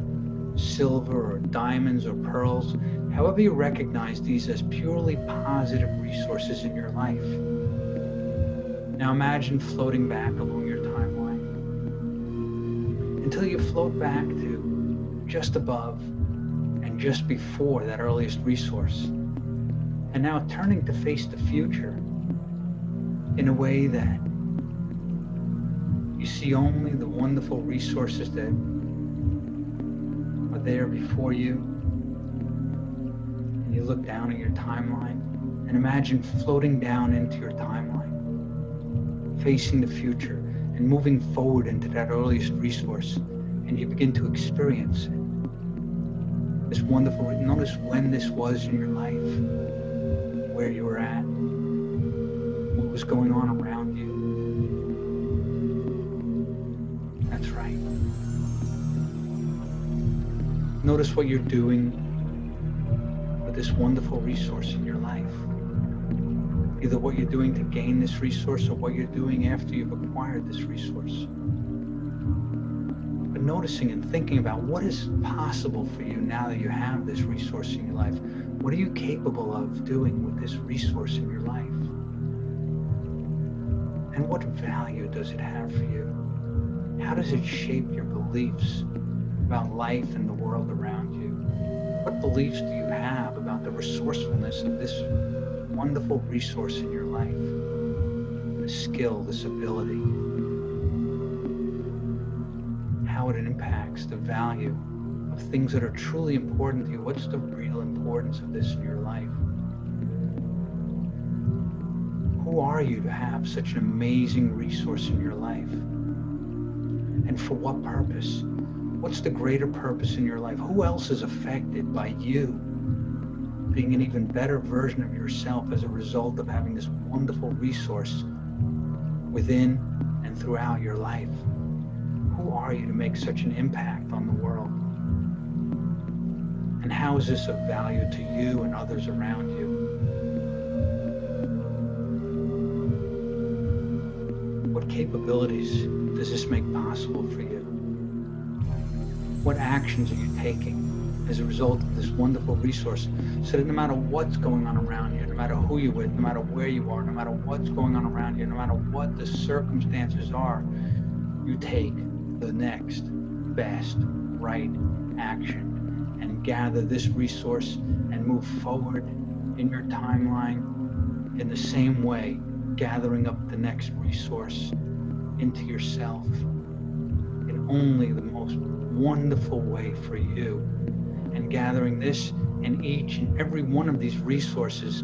silver, or diamonds, or pearls. However you recognize these as purely positive resources in your life. Now imagine floating back along your timeline until you float back to just above and just before that earliest resource. And now turning to face the future in a way that you see only the wonderful resources that are there before you. And you look down at your timeline and imagine floating down into your timeline, facing the future and moving forward into that earliest resource. And you begin to experience it. This wonderful, notice when this was in your life, where you were at, what was going on around you. That's right. Notice what you're doing with this wonderful resource in your life. Either what you're doing to gain this resource or what you're doing after you've acquired this resource. But noticing and thinking about what is possible for you now that you have this resource in your life. What are you capable of doing with this resource in your life? And what value does it have for you? How does it shape your beliefs about life and the world around you? What beliefs do you have about the resourcefulness of this wonderful resource in your life? This skill, this ability, how it impacts the value of things that are truly important to you. What's the real importance of this in your life? Who are you to have such an amazing resource in your life? And for what purpose? What's the greater purpose in your life? Who else is affected by you being an even better version of yourself as a result of having this wonderful resource within and throughout your life? Who are you to make such an impact on the world? And how is this of value to you and others around you? What capabilities does this make possible for you? What actions are you taking as a result of this wonderful resource so that no matter what's going on around you, no matter who you're with, no matter where you are, no matter what's going on around you, no matter what the circumstances are, you take the next best right action and gather this resource and move forward in your timeline in the same way, gathering up the next resource into yourself in only the most wonderful way for you, and gathering this and each and every one of these resources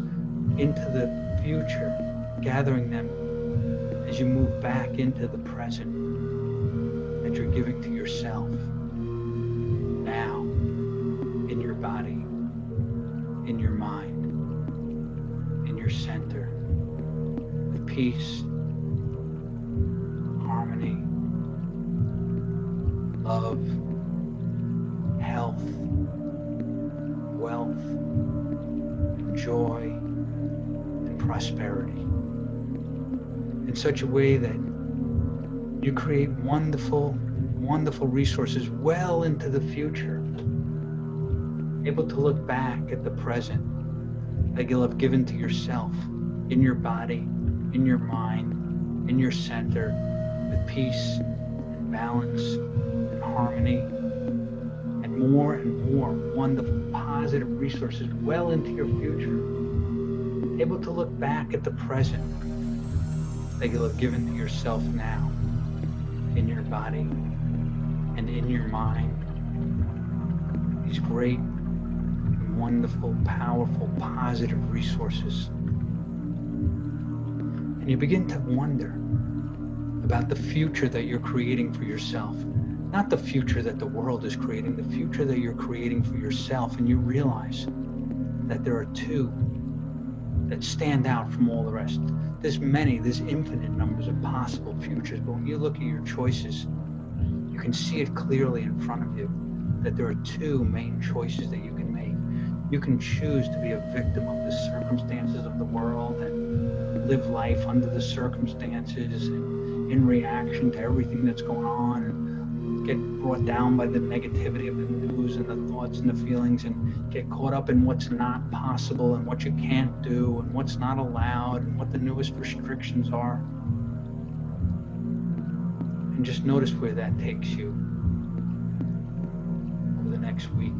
into the future, gathering them as you move back into the present that you're giving to yourself now, in your body, in your mind, in your center, with peace, harmony, love, health, wealth, and joy, and prosperity, in such a way that you create wonderful, wonderful resources well into the future, able to look back at the present that you'll have given to yourself in your body, in your mind, in your center, with peace and balance and harmony, and more wonderful, positive resources well into your future, able to look back at the present that you'll have given to yourself now, in your body and in your mind. These great, wonderful, powerful, positive resources. And you begin to wonder about the future that you're creating for yourself. Not the future that the world is creating, the future that you're creating for yourself. And you realize that there are two that stand out from all the rest. There's infinite numbers of possible futures, but when you look at your choices, you can see it clearly in front of you that there are two main choices that you can make. You can choose to be a victim of the circumstances of the world and live life under the circumstances and in reaction to everything that's going on, and get brought down by the negativity of the news and the thoughts and the feelings, and get caught up in what's not possible and what you can't do and what's not allowed and what the newest restrictions are. And just notice where that takes you. the next week,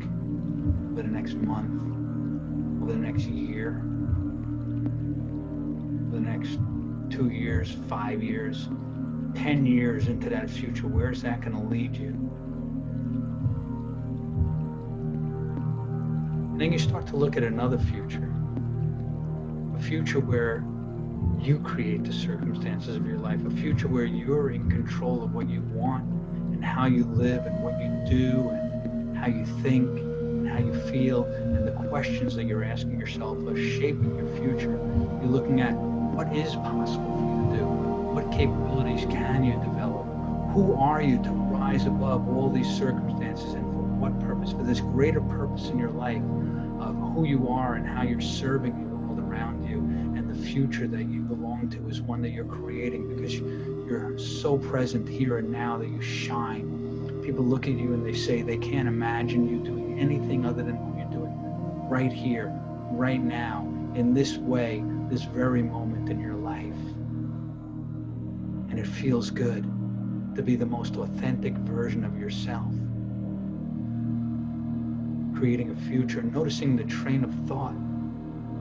over the next month, over the next year, over the next 2 years, 5 years, 10 years into that future, where's that going to lead you? And then you start to look at another future, a future where you create the circumstances of your life, a future where you're in control of what you want and how you live and what you do and how you think and how you feel, and the questions that you're asking yourself are shaping your future. You're looking at what is possible for you to do, what capabilities can you develop, who are you to rise above all these circumstances, and for what purpose, for this greater purpose in your life of who you are and how you're serving the world around you. And the future that you belong to is one that you're creating because you're so present here and now that you shine. People look at you and they say they can't imagine you doing anything other than what you're doing right here, right now, in this way, this very moment in your life. And it feels good to be the most authentic version of yourself. Creating a future, noticing the train of thought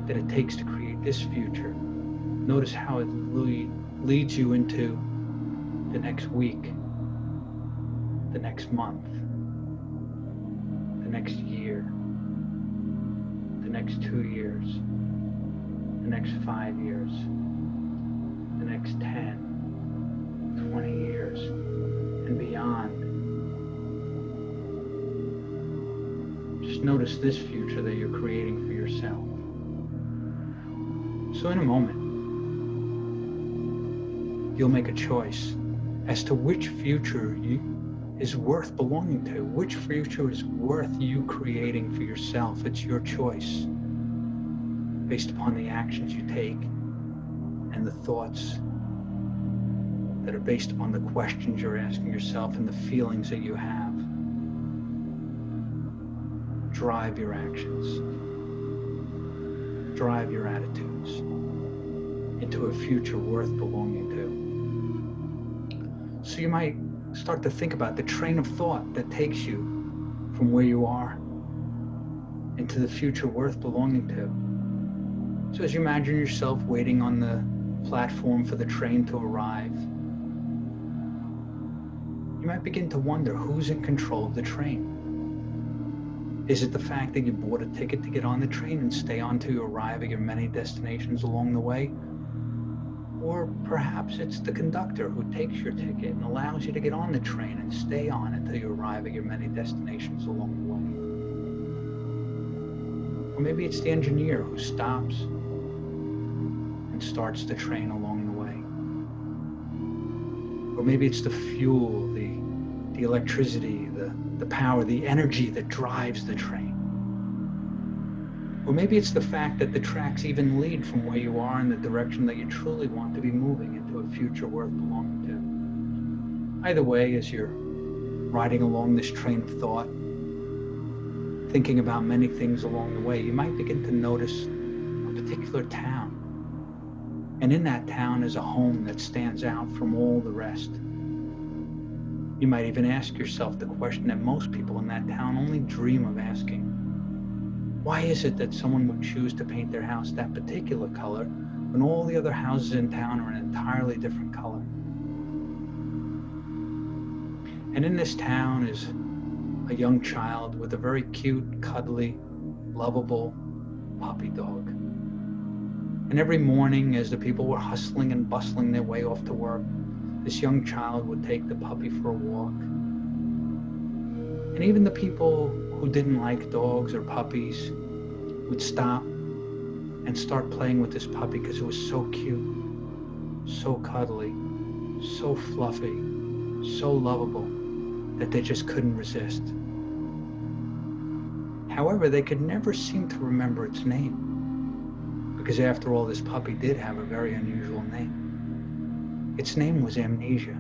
that it takes to create this future. Notice how it leads you into the next week, the next month, the next year, the next 2 years, the next 5 years, the next 10, 20 years, and beyond. Just notice this future that you're creating for yourself. So in a moment, you'll make a choice as to which future is worth belonging to, which future is worth you creating for yourself. It's your choice based upon the actions you take and the thoughts that are based upon the questions you're asking yourself and the feelings that you have. Drive your actions, drive your attitudes into a future worth belonging to. So you might start to think about the train of thought that takes you from where you are into the future worth belonging to. So as you imagine yourself waiting on the platform for the train to arrive, you might begin to wonder who's in control of the train. Is it the fact that you bought a ticket to get on the train and stay on till you arrive at your many destinations along the way? Or perhaps it's the conductor who takes your ticket and allows you to get on the train and stay on until you arrive at your many destinations along the way. Or maybe it's the engineer who stops and starts the train along the way. Or maybe it's the fuel, the electricity, the power, the energy that drives the train. Or maybe it's the fact that the tracks even lead from where you are in the direction that you truly want to be moving into a future worth belonging to. Either way, as you're riding along this train of thought, thinking about many things along the way, you might begin to notice a particular town. And in that town is a home that stands out from all the rest. You might even ask yourself the question that most people in that town only dream of asking. Why is it that someone would choose to paint their house that particular color when all the other houses in town are an entirely different color? And in this town is a young child with a very cute, cuddly, lovable puppy dog. And every morning as the people were hustling and bustling their way off to work, this young child would take the puppy for a walk. And even the people who didn't like dogs or puppies would stop and start playing with this puppy because it was so cute, so cuddly, so fluffy, so lovable that they just couldn't resist. However, they could never seem to remember its name because after all, this puppy did have a very unusual name. Its name was Amnesia.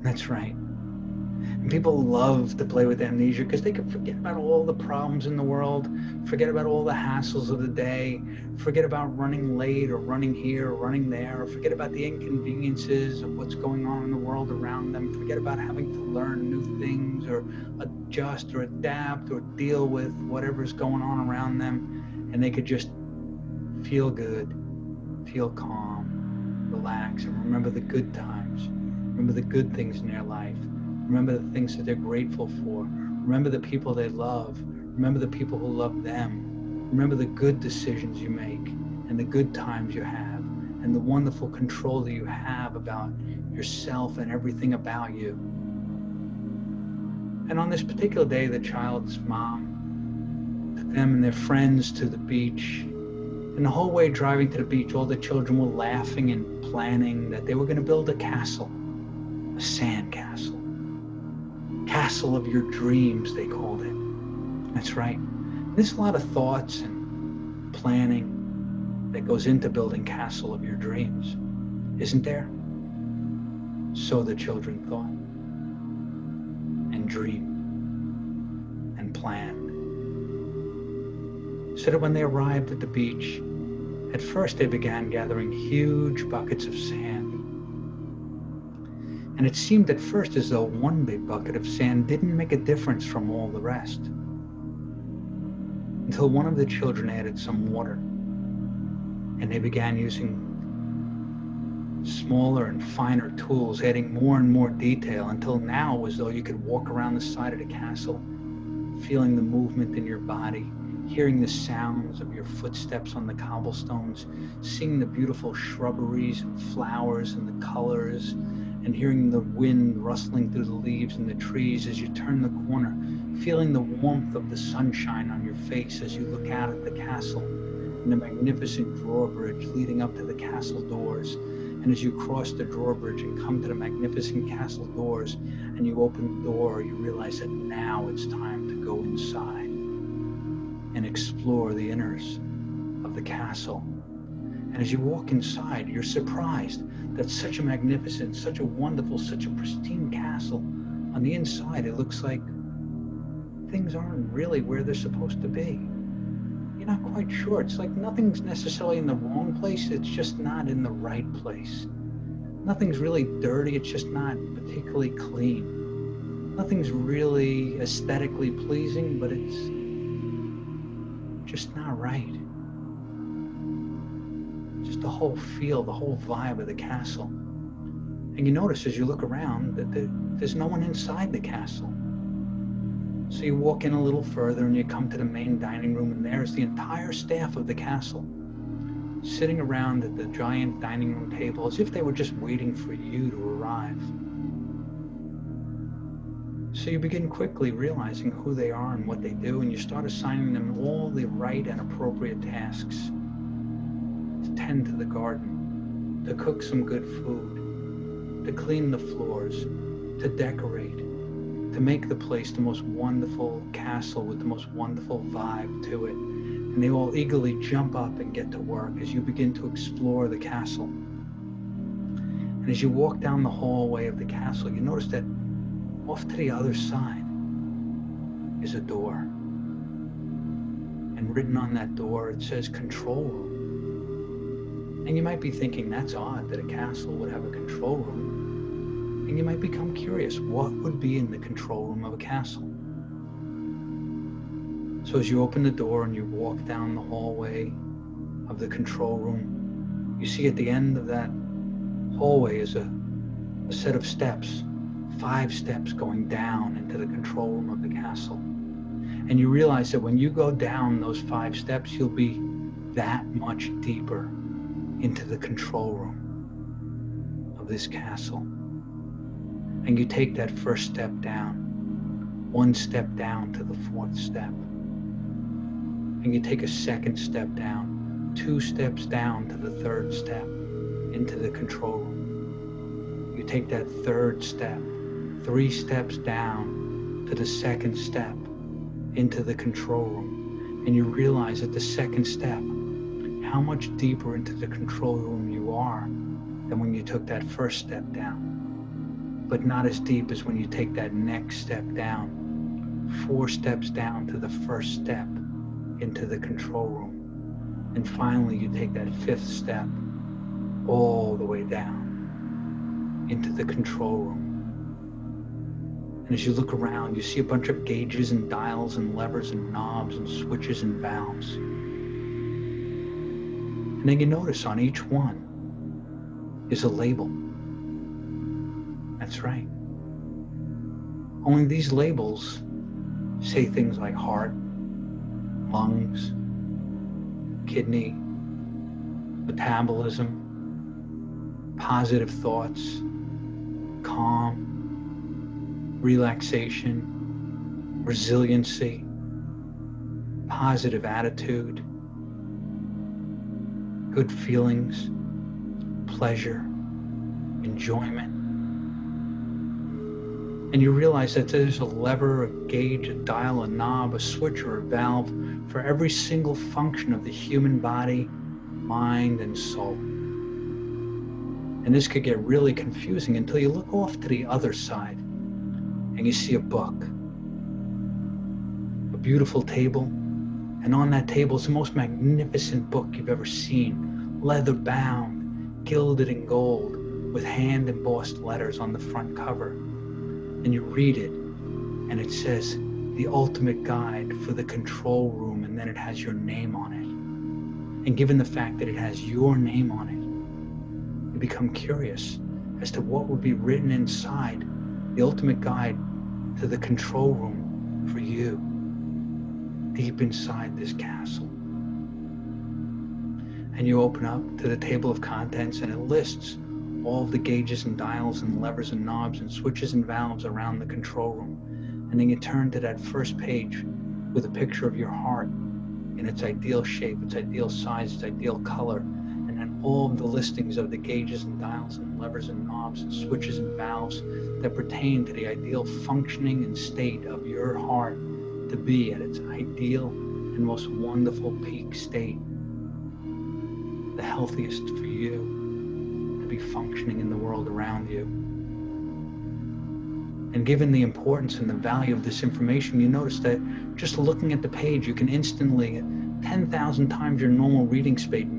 That's right. And people love to play with amnesia because they can forget about all the problems in the world, forget about all the hassles of the day, forget about running late or running here or running there, or forget about the inconveniences of what's going on in the world around them, forget about having to learn new things or adjust or adapt or deal with whatever's going on around them. And they could just feel good, feel calm, relax, and remember the good times. Remember the good things in their life. Remember the things that they're grateful for. Remember the people they love. Remember the people who love them. Remember the good decisions you make and the good times you have and the wonderful control that you have about yourself and everything about you. And on this particular day, the child's mom took them and their friends to the beach. And the whole way driving to the beach, all the children were laughing and planning that they were going to build a castle, a sand castle. Castle of your dreams, they called it. That's right. There's a lot of thoughts and planning that goes into building castle of your dreams, isn't there? So the children thought and dreamed and planned. So that when they arrived at the beach, at first they began gathering huge buckets of sand. And it seemed at first as though one big bucket of sand didn't make a difference from all the rest. Until one of the children added some water. And they began using smaller and finer tools, adding more and more detail, until now it was as though you could walk around the side of the castle, feeling the movement in your body, hearing the sounds of your footsteps on the cobblestones, seeing the beautiful shrubberies and flowers and the colors, and hearing the wind rustling through the leaves and the trees as you turn the corner, feeling the warmth of the sunshine on your face as you look out at the castle and the magnificent drawbridge leading up to the castle doors. And as you cross the drawbridge and come to the magnificent castle doors and you open the door, you realize that now it's time to go inside and explore the inners of the castle. And as you walk inside, you're surprised that such a magnificent, such a wonderful, such a pristine castle, on the inside it looks like things aren't really where they're supposed to be. You're not quite sure. It's like nothing's necessarily in the wrong place, it's just not in the right place. Nothing's really dirty, it's just not particularly clean. Nothing's really aesthetically pleasing, but it's just not right. Just the whole feel, the whole vibe of the castle. And you notice as you look around that there's no one inside the castle. So you walk in a little further and you come to the main dining room, and there's the entire staff of the castle sitting around at the giant dining room table as if they were just waiting for you to arrive. So you begin quickly realizing who they are and what they do, and you start assigning them all the right and appropriate tasks. To tend to the garden, to cook some good food, to clean the floors, to decorate, to make the place the most wonderful castle with the most wonderful vibe to it. And they all eagerly jump up and get to work as you begin to explore the castle. And as you walk down the hallway of the castle, you notice that off to the other side is a door. And written on that door, it says control room. And you might be thinking, that's odd that a castle would have a control room. And you might become curious, what would be in the control room of a castle? So as you open the door and you walk down the hallway of the control room, you see at the end of that hallway is a set of steps, 5 steps going down into the control room of the castle. And you realize that when you go down those 5 steps, you'll be that much deeper into the control room of this castle. And you take that first step down, 1 step down to the 4th step. And you take a second step down, 2 steps down to the 3rd step into the control room. You take that 3rd step, 3 steps down to the 2nd step into the control room. And you realize at the 2nd step how much deeper into the control room you are than when you took that first step down. but not as deep as when you take that next step down, 4 steps down to the first step into the control room. And finally, you take that 5th step all the way down into the control room. And as you look around, you see a bunch of gauges and dials and levers and knobs and switches and valves. And then you notice on each one is a label. That's right. Only these labels say things like heart, lungs, kidney, metabolism, positive thoughts, calm, relaxation, resiliency, positive attitude, good feelings, pleasure, enjoyment. And you realize that there's a lever, a gauge, a dial, a knob, a switch, or a valve for every single function of the human body, mind, and soul. And this could get really confusing until you look off to the other side and you see a book, a beautiful table, and on that table is the most magnificent book you've ever seen, leather bound, gilded in gold, with hand embossed letters on the front cover. And you read it, and it says, "The Ultimate Guide for the Control Room," and then it has your name on it. And given the fact that it has your name on it, you become curious as to what would be written inside the ultimate guide to the control room for you, deep inside this castle. And you open up to the table of contents, and it lists all of the gauges and dials and levers and knobs and switches and valves around the control room. And then you turn to that first page with a picture of your heart in its ideal shape, its ideal size, its ideal color, and then all of the listings of the gauges and dials and levers and knobs and switches and valves that pertain to the ideal functioning and state of your heart to be at its ideal and most wonderful peak state, the healthiest for you to be functioning in the world around you. And given the importance and the value of this information, you notice that just looking at the page, you can instantly, 10,000 times your normal reading speed,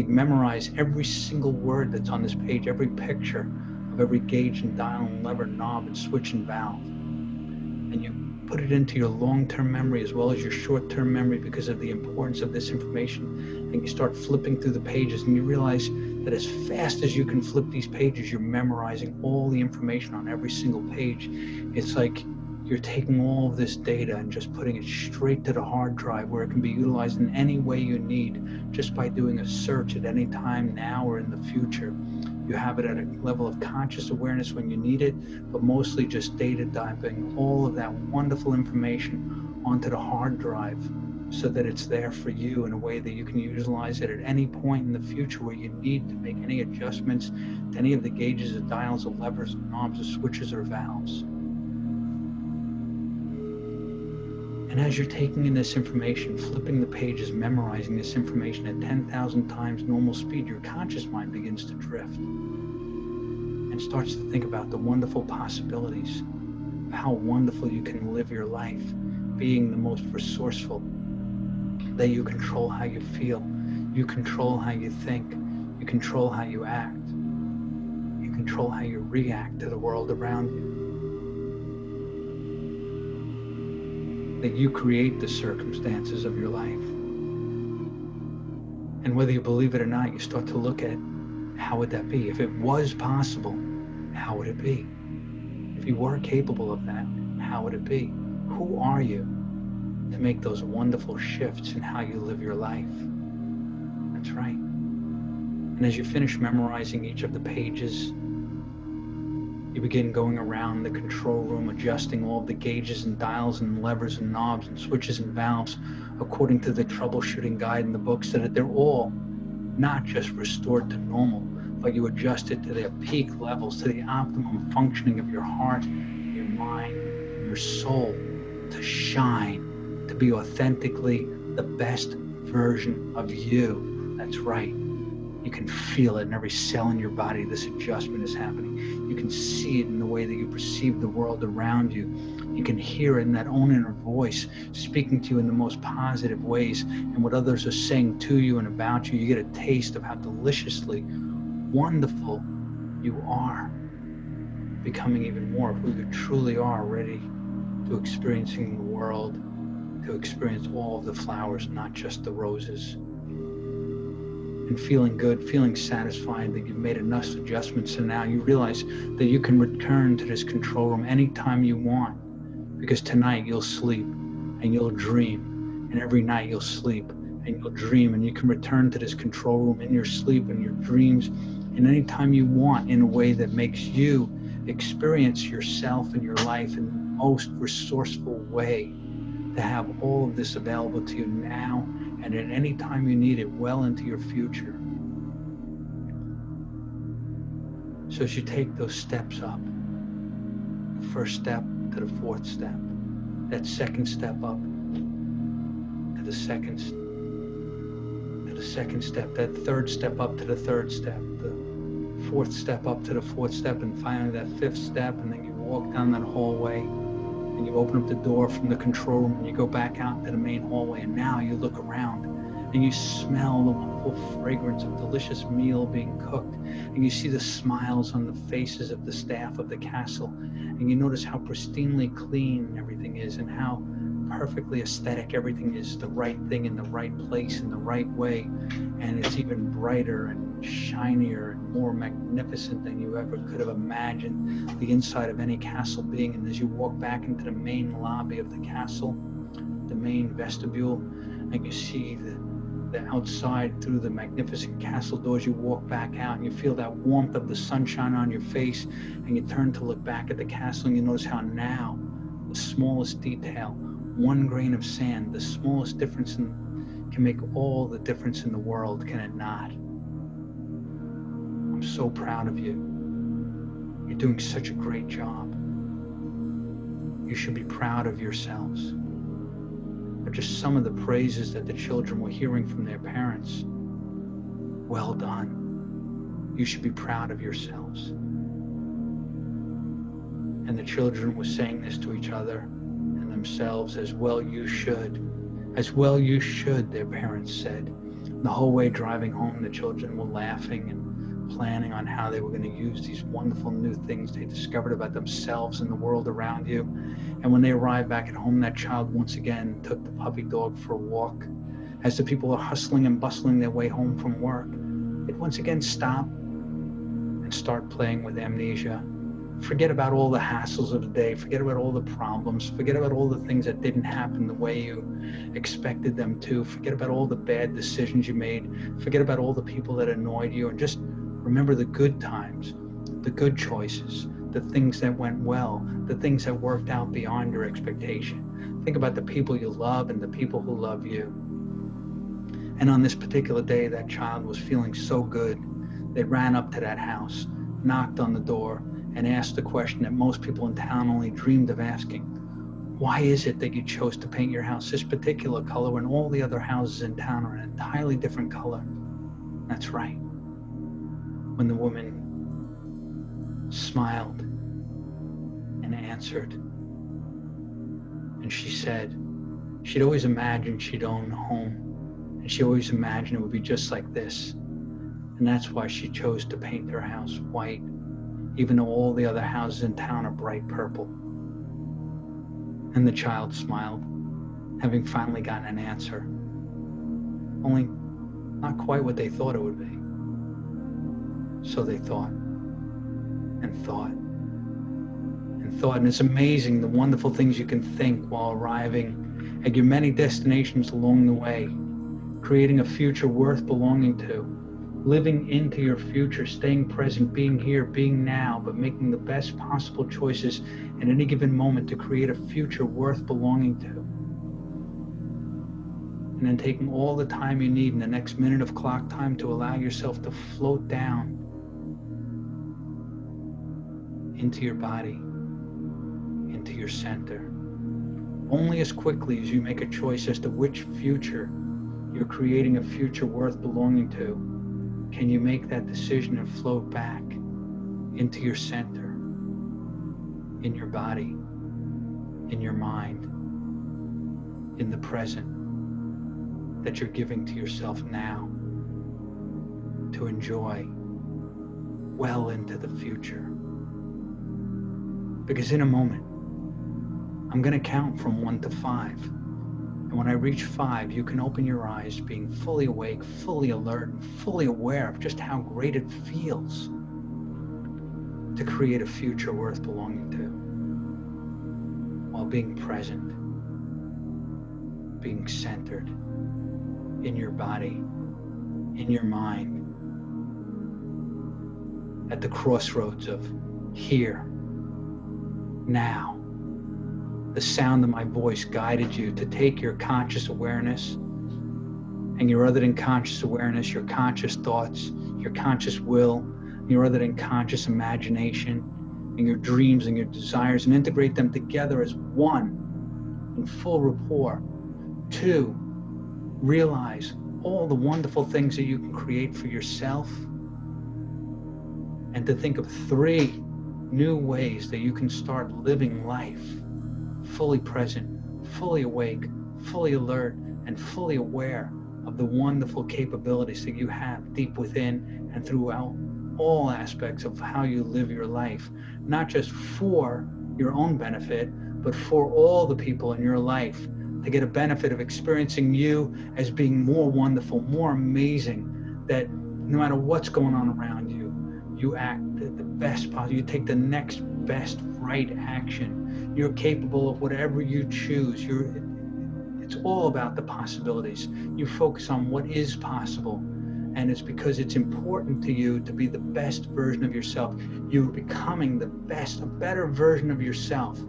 memorize every single word that's on this page, every picture of every gauge and dial and lever, knob and switch and valve. And you put it into your long-term memory as well as your short-term memory because of the importance of this information. And you start flipping through the pages, and you realize that as fast as you can flip these pages, you're memorizing all the information on every single page. It's like you're taking all of this data and just putting it straight to the hard drive where it can be utilized in any way you need, just by doing a search at any time now or in the future. You have it at a level of conscious awareness when you need it, but mostly just data dumping all of that wonderful information onto the hard drive so that it's there for you in a way that you can utilize it at any point in the future where you need to make any adjustments to any of the gauges or dials or levers or knobs or switches or valves. And as you're taking in this information, flipping the pages, memorizing this information at 10,000 times normal speed, your conscious mind begins to drift and starts to think about the wonderful possibilities of how wonderful you can live your life, being the most resourceful, that you control how you feel, you control how you think, you control how you act, you control how you react to the world around you. That you create the circumstances of your life. And whether you believe it or not, you start to look at how would that be? If it was possible, how would it be? If you were capable of that, how would it be? Who are you to make those wonderful shifts in how you live your life? That's right. And as you finish memorizing each of the pages, you begin going around the control room, adjusting all of the gauges and dials and levers and knobs and switches and valves according to the troubleshooting guide in the book, so that they're all not just restored to normal, but you adjust it to their peak levels, to the optimum functioning of your heart, your mind, your soul, to shine, to be authentically the best version of you. That's right. You can feel it in every cell in your body. This adjustment is happening. You can see it in the way that you perceive the world around you. You can hear it in that own inner voice speaking to you in the most positive ways. And what others are saying to you and about you, you get a taste of how deliciously wonderful you are, becoming even more of who you truly are, ready to experiencing the world, to experience all of the flowers, not just the roses. And feeling good, feeling satisfied that you've made enough adjustments, and now you realize that you can return to this control room anytime you want, because tonight you'll sleep and you'll dream, and every night you'll sleep and you'll dream, and you can return to this control room in your sleep and your dreams and anytime you want, in a way that makes you experience yourself and your life in the most resourceful way, to have all of this available to you now and at any time you need it, well into your future. So as you take those steps up, the first step to the fourth step, that second step up to the second step, that third step up to the third step, the fourth step up to the fourth step, and finally that fifth step, and then you walk down that hallway and you open up the door from the control room and you go back out into the main hallway, and now you look around and you smell the wonderful fragrance of delicious meal being cooked, and you see the smiles on the faces of the staff of the castle, and you notice how pristinely clean everything is and how perfectly aesthetic everything is, the right thing in the right place in the right way, and it's even brighter and shinier and more magnificent than you ever could have imagined the inside of any castle being. And as you walk back into the main lobby of the castle, the main vestibule, and you see the outside through the magnificent castle doors, you walk back out and you feel that warmth of the sunshine on your face, and you turn to look back at the castle and you notice how now the smallest detail, one grain of sand, the smallest difference can make all the difference in the world, can it not? I'm so proud of you. You're doing such a great job. You should be proud of yourselves. But just some of the praises that the children were hearing from their parents. Well done. You should be proud of yourselves. And the children were saying this to each other and themselves, as well you should. As well you should, their parents said. The whole way driving home, the children were laughing and planning on how they were going to use these wonderful new things they discovered about themselves and the world around you. And when they arrived back at home, that child once again took the puppy dog for a walk. As the people are hustling and bustling their way home from work, it once again stop and start playing with amnesia. Forget about all the hassles of the day. Forget about all the problems. Forget about all the things that didn't happen the way you expected them to. Forget about all the bad decisions you made. Forget about all the people that annoyed you, and just remember the good times, the good choices, the things that went well, the things that worked out beyond your expectation. Think about the people you love and the people who love you. And on this particular day, that child was feeling so good. They ran up to that house, knocked on the door, and asked the question that most people in town only dreamed of asking. Why is it that you chose to paint your house this particular color when all the other houses in town are an entirely different color? That's right. When the woman smiled and answered, and she said she'd always imagined she'd own a home, and she always imagined it would be just like this, and that's why she chose to paint her house white, even though all the other houses in town are bright purple. And the child smiled, having finally gotten an answer, only not quite what they thought it would be. So they thought and thought and thought, and it's amazing the wonderful things you can think while arriving at your many destinations along the way, creating a future worth belonging to, living into your future, staying present, being here, being now, but making the best possible choices at any given moment to create a future worth belonging to. And then taking all the time you need in the next minute of clock time to allow yourself to float down into your body, into your center. Only as quickly as you make a choice as to which future you're creating a future worth belonging to, can you make that decision and float back into your center, in your body, in your mind, in the present that you're giving to yourself now to enjoy well into the future? Because in a moment, I'm going to count from 1 to 5. And when I reach 5, you can open your eyes, being fully awake, fully alert, and fully aware of just how great it feels to create a future worth belonging to, while being present, being centered in your body, in your mind, at the crossroads of here, now. The sound of my voice guided you to take your conscious awareness and your other than conscious awareness, your conscious thoughts, your conscious will, your other than conscious imagination, and your dreams and your desires, and integrate them together as one in full rapport. 2, realize all the wonderful things that you can create for yourself, and to think of 3 new ways that you can start living life fully present, fully awake, fully alert, and fully aware of the wonderful capabilities that you have deep within and throughout all aspects of how you live your life, not just for your own benefit, but for all the people in your life, to get a benefit of experiencing you as being more wonderful, more amazing, that no matter what's going on around you, you act the best possible, you take the next best right action. You're capable of whatever you choose. It's all about the possibilities. You focus on what is possible. And it's because it's important to you to be the best version of yourself. You're becoming the best, a better version of yourself.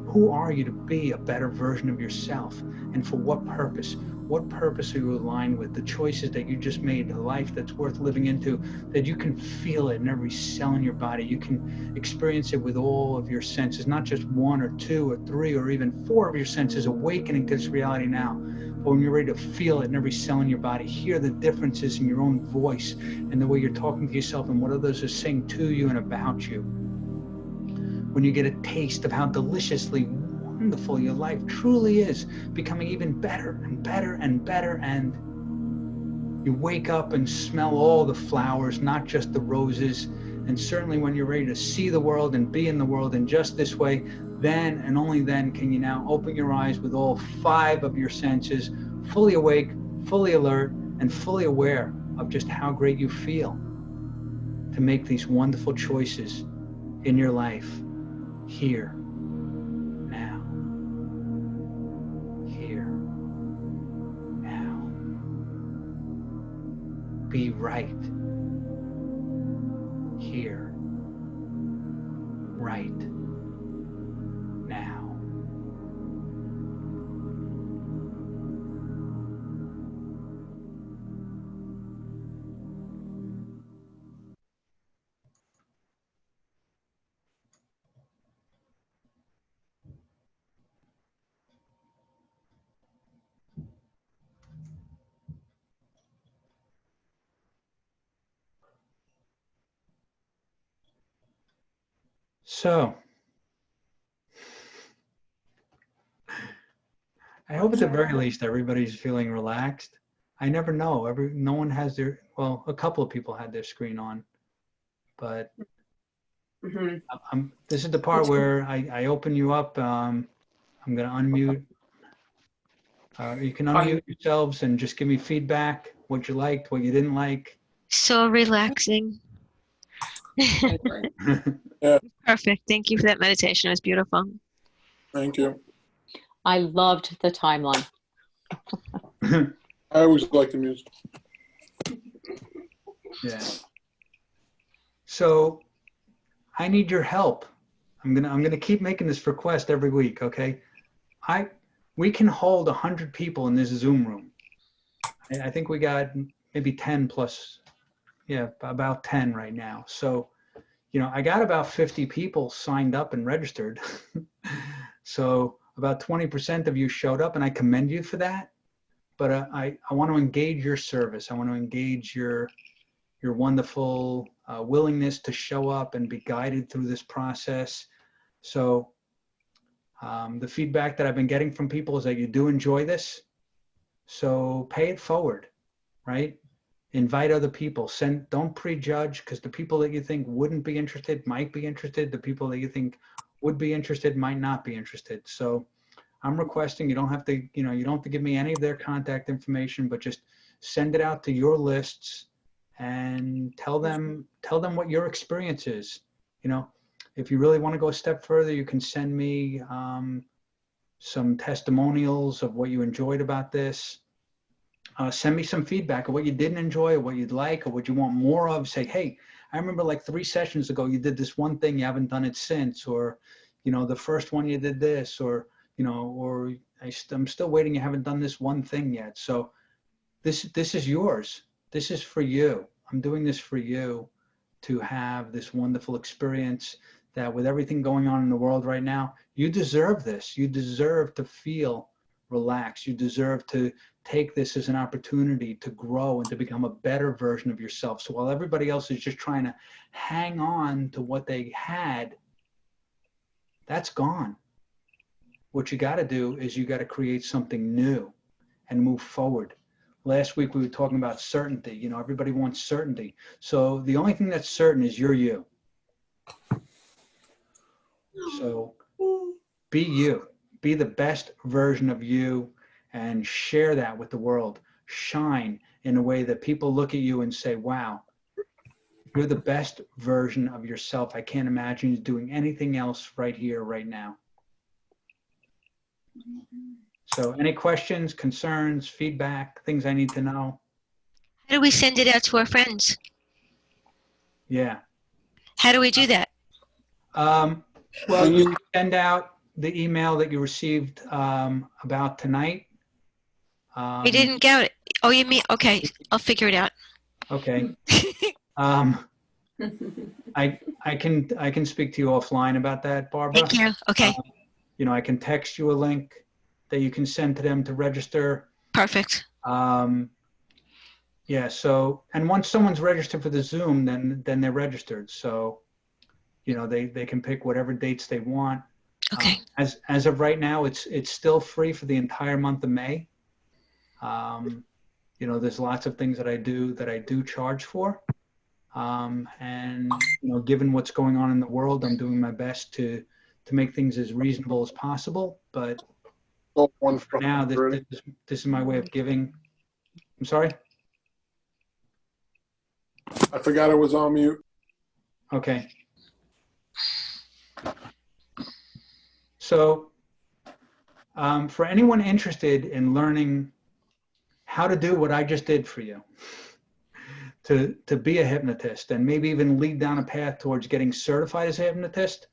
Who are you to be a better version of yourself? And for what purpose? What purpose are you aligned with? The choices that you just made, the life that's worth living into, that you can feel it in every cell in your body. You can experience it with all of your senses, not just 1 or 2 or 3 or even 4 of your senses awakening to this reality now. But when you're ready to feel it in every cell in your body, hear the differences in your own voice and the way you're talking to yourself and what others are saying to you and about you. When you get a taste of how deliciously wonderful your life truly is, becoming even better and better and better, and you wake up and smell all the flowers, not just the roses, and certainly when you're ready to see the world and be in the world in just this way, then and only then can you now open your eyes with all 5 of your senses, fully awake, fully alert, and fully aware of just how great you feel to make these wonderful choices in your life here, now. Here, now. Be right. Here, right now. So, I hope at the very least everybody's feeling relaxed. I never know. No one has their, well, a couple of people had their screen on, but this is the part where I open you up. I'm going to unmute. You can unmute yourselves and just give me feedback, what you liked, what you didn't like. So relaxing. Perfect. Thank you for that meditation. It was beautiful. Thank you. I loved the timeline. I always like the music. Yeah. So I need your help. I'm gonna keep making this request every week, okay? We can hold 100 people in this Zoom room. I think we got maybe 10 plus, yeah, about 10 right now. So, you know, I got about 50 people signed up and registered. So about 20% of you showed up, and I commend you for that. But I want to engage your service. I want to engage your your wonderful willingness to show up and be guided through this process. So the feedback that I've been getting from people is that you do enjoy this. So pay it forward, right? Invite other people. Don't prejudge, because the people that you think wouldn't be interested might be interested. The people that you think would be interested might not be interested. So I'm requesting, you don't have to, you don't have to give me any of their contact information, but just send it out to your lists and tell them what your experience is. If you really want to go a step further, you can send me some testimonials of what you enjoyed about this. Send me some feedback of what you didn't enjoy, or what you'd like, or what you want more of. Say, hey, I remember like 3 sessions ago, you did this one thing, you haven't done it since, or, the first one you did this, or, or I'm still waiting, you haven't done this one thing yet. So this is yours. This is for you. I'm doing this for you to have this wonderful experience that, with everything going on in the world right now, you deserve this. You deserve to feel relaxed. You deserve to take this as an opportunity to grow and to become a better version of yourself. So while everybody else is just trying to hang on to what they had, that's gone. What you got to do is you got to create something new and move forward. Last week we were talking about certainty. Everybody wants certainty. So the only thing that's certain is you're you. So be you. Be the best version of you and share that with the world. Shine in a way that people look at you and say, wow, you're the best version of yourself. I can't imagine you doing anything else right here, right now. So any questions, concerns, feedback, things I need to know? How do we send it out to our friends? Yeah. How do we do that? Well, you send out the email that you received about tonight. I didn't get it. Oh, you mean, okay, I'll figure it out. Okay. I can speak to you offline about that, Barbara. Thank you. Okay. I can text you a link that you can send to them to register. Perfect. Yeah. So, and once someone's registered for the Zoom, then they're registered. So, they can pick whatever dates they want. Okay. As of right now, it's still free for the entire month of May. There's lots of things that I do charge for. And given what's going on in the world, I'm doing my best to make things as reasonable as possible. But for now, this is my way of giving. I'm sorry? I forgot I was on mute. Okay. So for anyone interested in learning how to do what I just did for you, to be a hypnotist and maybe even lead down a path towards getting certified as a hypnotist,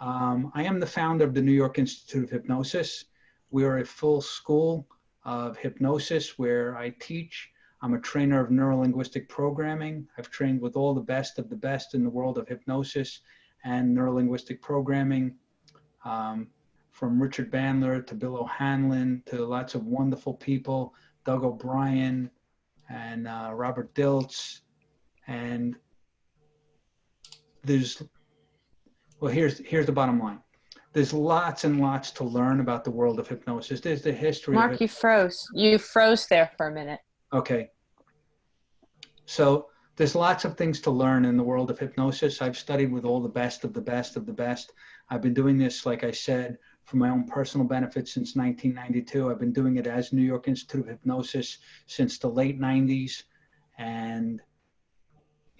I am the founder of the New York Institute of Hypnosis. We are a full school of hypnosis where I teach. I'm a trainer of neurolinguistic programming. I've trained with all the best of the best in the world of hypnosis and neurolinguistic programming, from Richard Bandler to Bill O'Hanlon to lots of wonderful people, Doug O'Brien and Robert Diltz. And here's the bottom line. There's lots and lots to learn about the world of hypnosis. There's the history of it. Mark, you froze. You froze there for a minute. Okay. So there's lots of things to learn in the world of hypnosis. I've studied with all the best of the best of the best. I've been doing this, like I said, for my own personal benefit since 1992. I've been doing it as New York Institute of Hypnosis since the late 90s. And,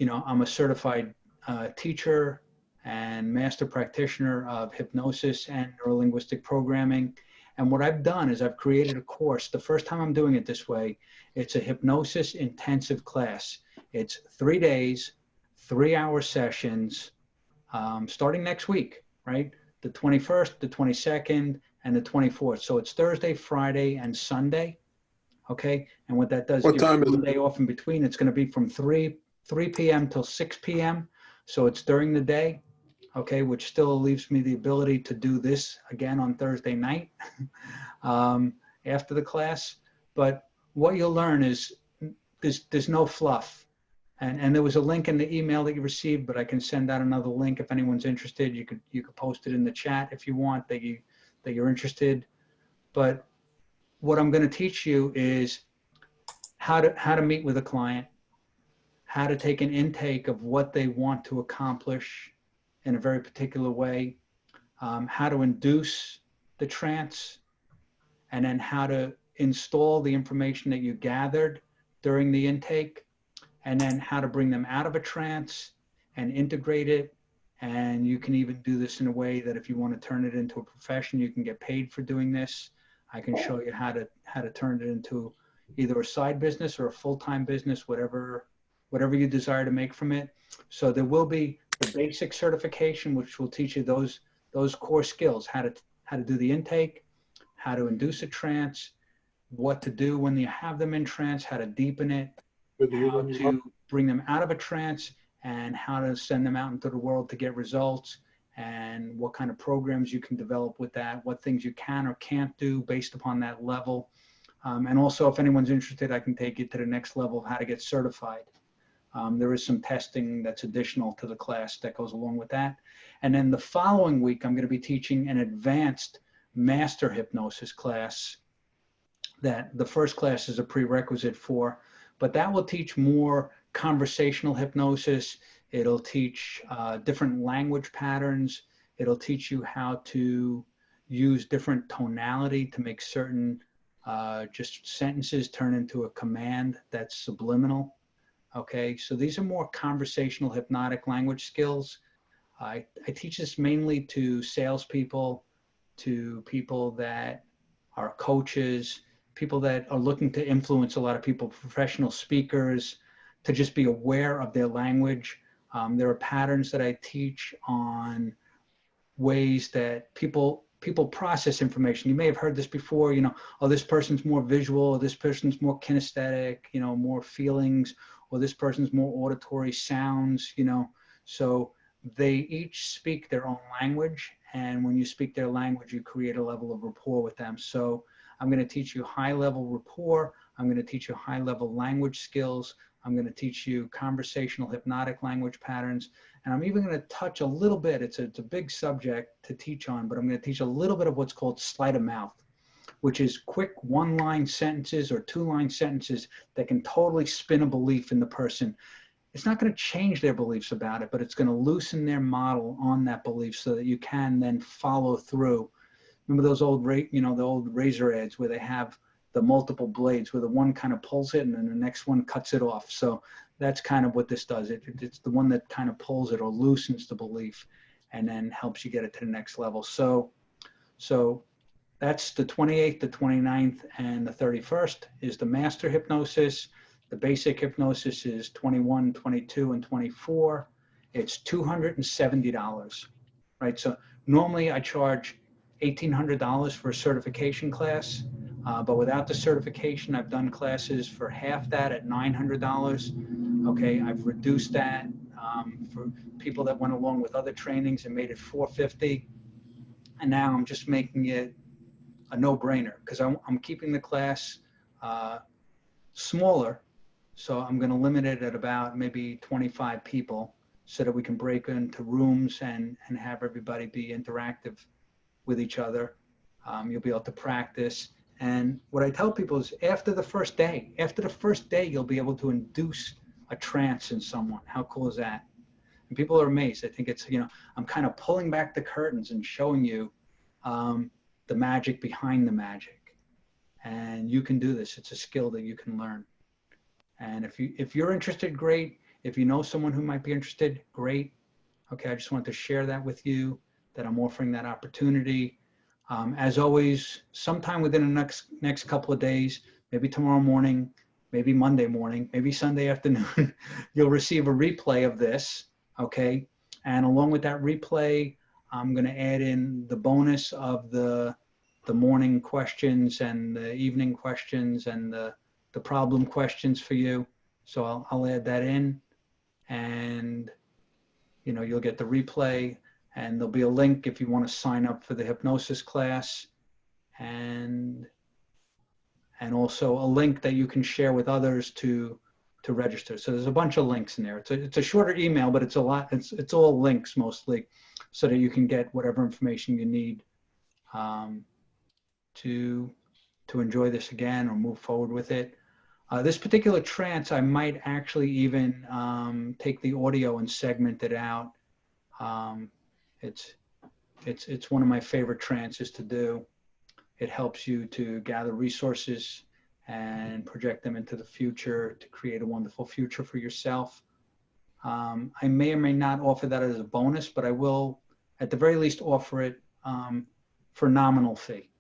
I'm a certified teacher and master practitioner of hypnosis and neurolinguistic programming. And what I've done is I've created a course. The first time I'm doing it this way, it's a hypnosis intensive class. It's 3 days, 3-hour sessions, starting next week, right? The 21st, the 22nd, and the 24th. So it's Thursday, Friday, and Sunday. Okay. And what that does, What time is one it? day off in between. It's going to be from 3 p.m. till 6 p.m. So it's during the day. Okay. Which still leaves me the ability to do this again on Thursday night after the class. But what you'll learn is there's no fluff. And there was a link in the email that you received, but I can send out another link if anyone's interested. You could post it in the chat if you want that you're interested. But what I'm going to teach you is how to meet with a client, how to take an intake of what they want to accomplish in a very particular way, how to induce the trance, and then how to install the information that you gathered during the intake, and then how to bring them out of a trance and integrate it. And you can even do this in a way that if you want to turn it into a profession, you can get paid for doing this. I can show you how to turn it into either a side business or a full-time business, whatever you desire to make from it. So there will be the basic certification, which will teach you those core skills: how to do the intake, how to induce a trance, what to do when you have them in trance, how to deepen it, how to bring them out of a trance, and how to send them out into the world to get results, and what kind of programs you can develop with that, what things you can or can't do based upon that level. And also, if anyone's interested, I can take you to the next level of how to get certified. There is some testing that's additional to the class that goes along with that. And then the following week, I'm going to be teaching an advanced master hypnosis class that the first class is a prerequisite for, but that will teach more conversational hypnosis. It'll teach different language patterns. It'll teach you how to use different tonality to make certain just sentences turn into a command that's subliminal. Okay, so these are more conversational hypnotic language skills. I teach this mainly to salespeople, to people that are coaches, people that are looking to influence a lot of people, professional speakers, to just be aware of their language. There are patterns that I teach on ways that people process information. You may have heard this before, oh, this person's more visual, or this person's more kinesthetic, more feelings, or this person's more auditory sounds, So they each speak their own language. And when you speak their language, you create a level of rapport with them. So I'm going to teach you high-level rapport. I'm going to teach you high-level language skills. I'm going to teach you conversational hypnotic language patterns. And I'm even going to touch a little bit, it's a big subject to teach on, but I'm going to teach a little bit of what's called sleight of mouth, which is quick one-line sentences or two-line sentences that can totally spin a belief in the person. It's not going to change their beliefs about it, but it's going to loosen their model on that belief so that you can then follow through. Remember those old, the old razor ads where they have the multiple blades, where the one kind of pulls it and then the next one cuts it off. So that's kind of what this does. It's the one that kind of pulls it or loosens the belief and then helps you get it to the next level. So that's the 28th, the 29th, and the 31st is the master hypnosis. The basic hypnosis is 21, 22, and 24. It's $270, right? So normally I charge $1,800 for a certification class, but without the certification, I've done classes for half that at $900. Okay, I've reduced that for people that went along with other trainings and made it $450. And now I'm just making it a no-brainer because I'm keeping the class smaller. So I'm going to limit it at about maybe 25 people so that we can break into rooms and have everybody be interactive with each other. You'll be able to practice. And what I tell people is after the first day, you'll be able to induce a trance in someone. How cool is that? And people are amazed. I think it's, I'm kind of pulling back the curtains and showing you the magic behind the magic. And you can do this. It's a skill that you can learn. And if you're interested, great. If you know someone who might be interested, great. Okay, I just wanted to share that with you, that I'm offering that opportunity. As always, sometime within the next couple of days, maybe tomorrow morning, maybe Monday morning, maybe Sunday afternoon, you'll receive a replay of this, okay? And along with that replay, I'm gonna add in the bonus of the morning questions and the evening questions and the problem questions for you. So I'll add that in, and you'll get the replay, and there'll be a link if you want to sign up for the hypnosis class, and also a link that you can share with others to to register. So there's a bunch of links in there. It's a shorter email, but it's a lot. It's all links mostly, so that you can get whatever information you need to enjoy this again or move forward with it. This particular trance, I might actually even take the audio and segment it out. It's one of my favorite trances to do. It helps you to gather resources and project them into the future to create a wonderful future for yourself. I may or may not offer that as a bonus, but I will, at the very least, offer it for nominal fee.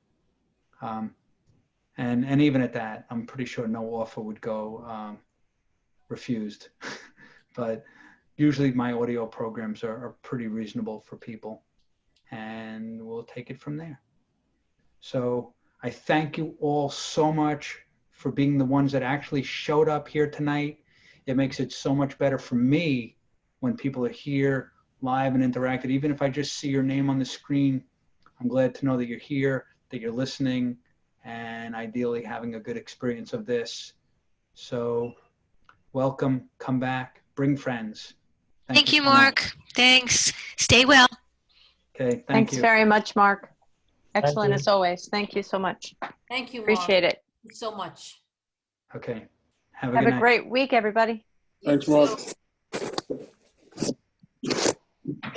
And even at that, I'm pretty sure no offer would go refused. But usually my audio programs are pretty reasonable for people, and we'll take it from there. So I thank you all so much for being the ones that actually showed up here tonight. It makes it so much better for me when people are here live and interactive. Even if I just see your name on the screen, I'm glad to know that you're here, that you're listening, and ideally having a good experience of this. So welcome, come back, bring friends. Thank you, so much. Mark. Thanks. Stay well. Okay, Thanks you. very much, Mark. Excellent you. as always. Thank you so much. Thank you, Mark. Appreciate it. Thank you so much. Okay, have a Have good a night. great week, everybody. Thanks, You Mark. too.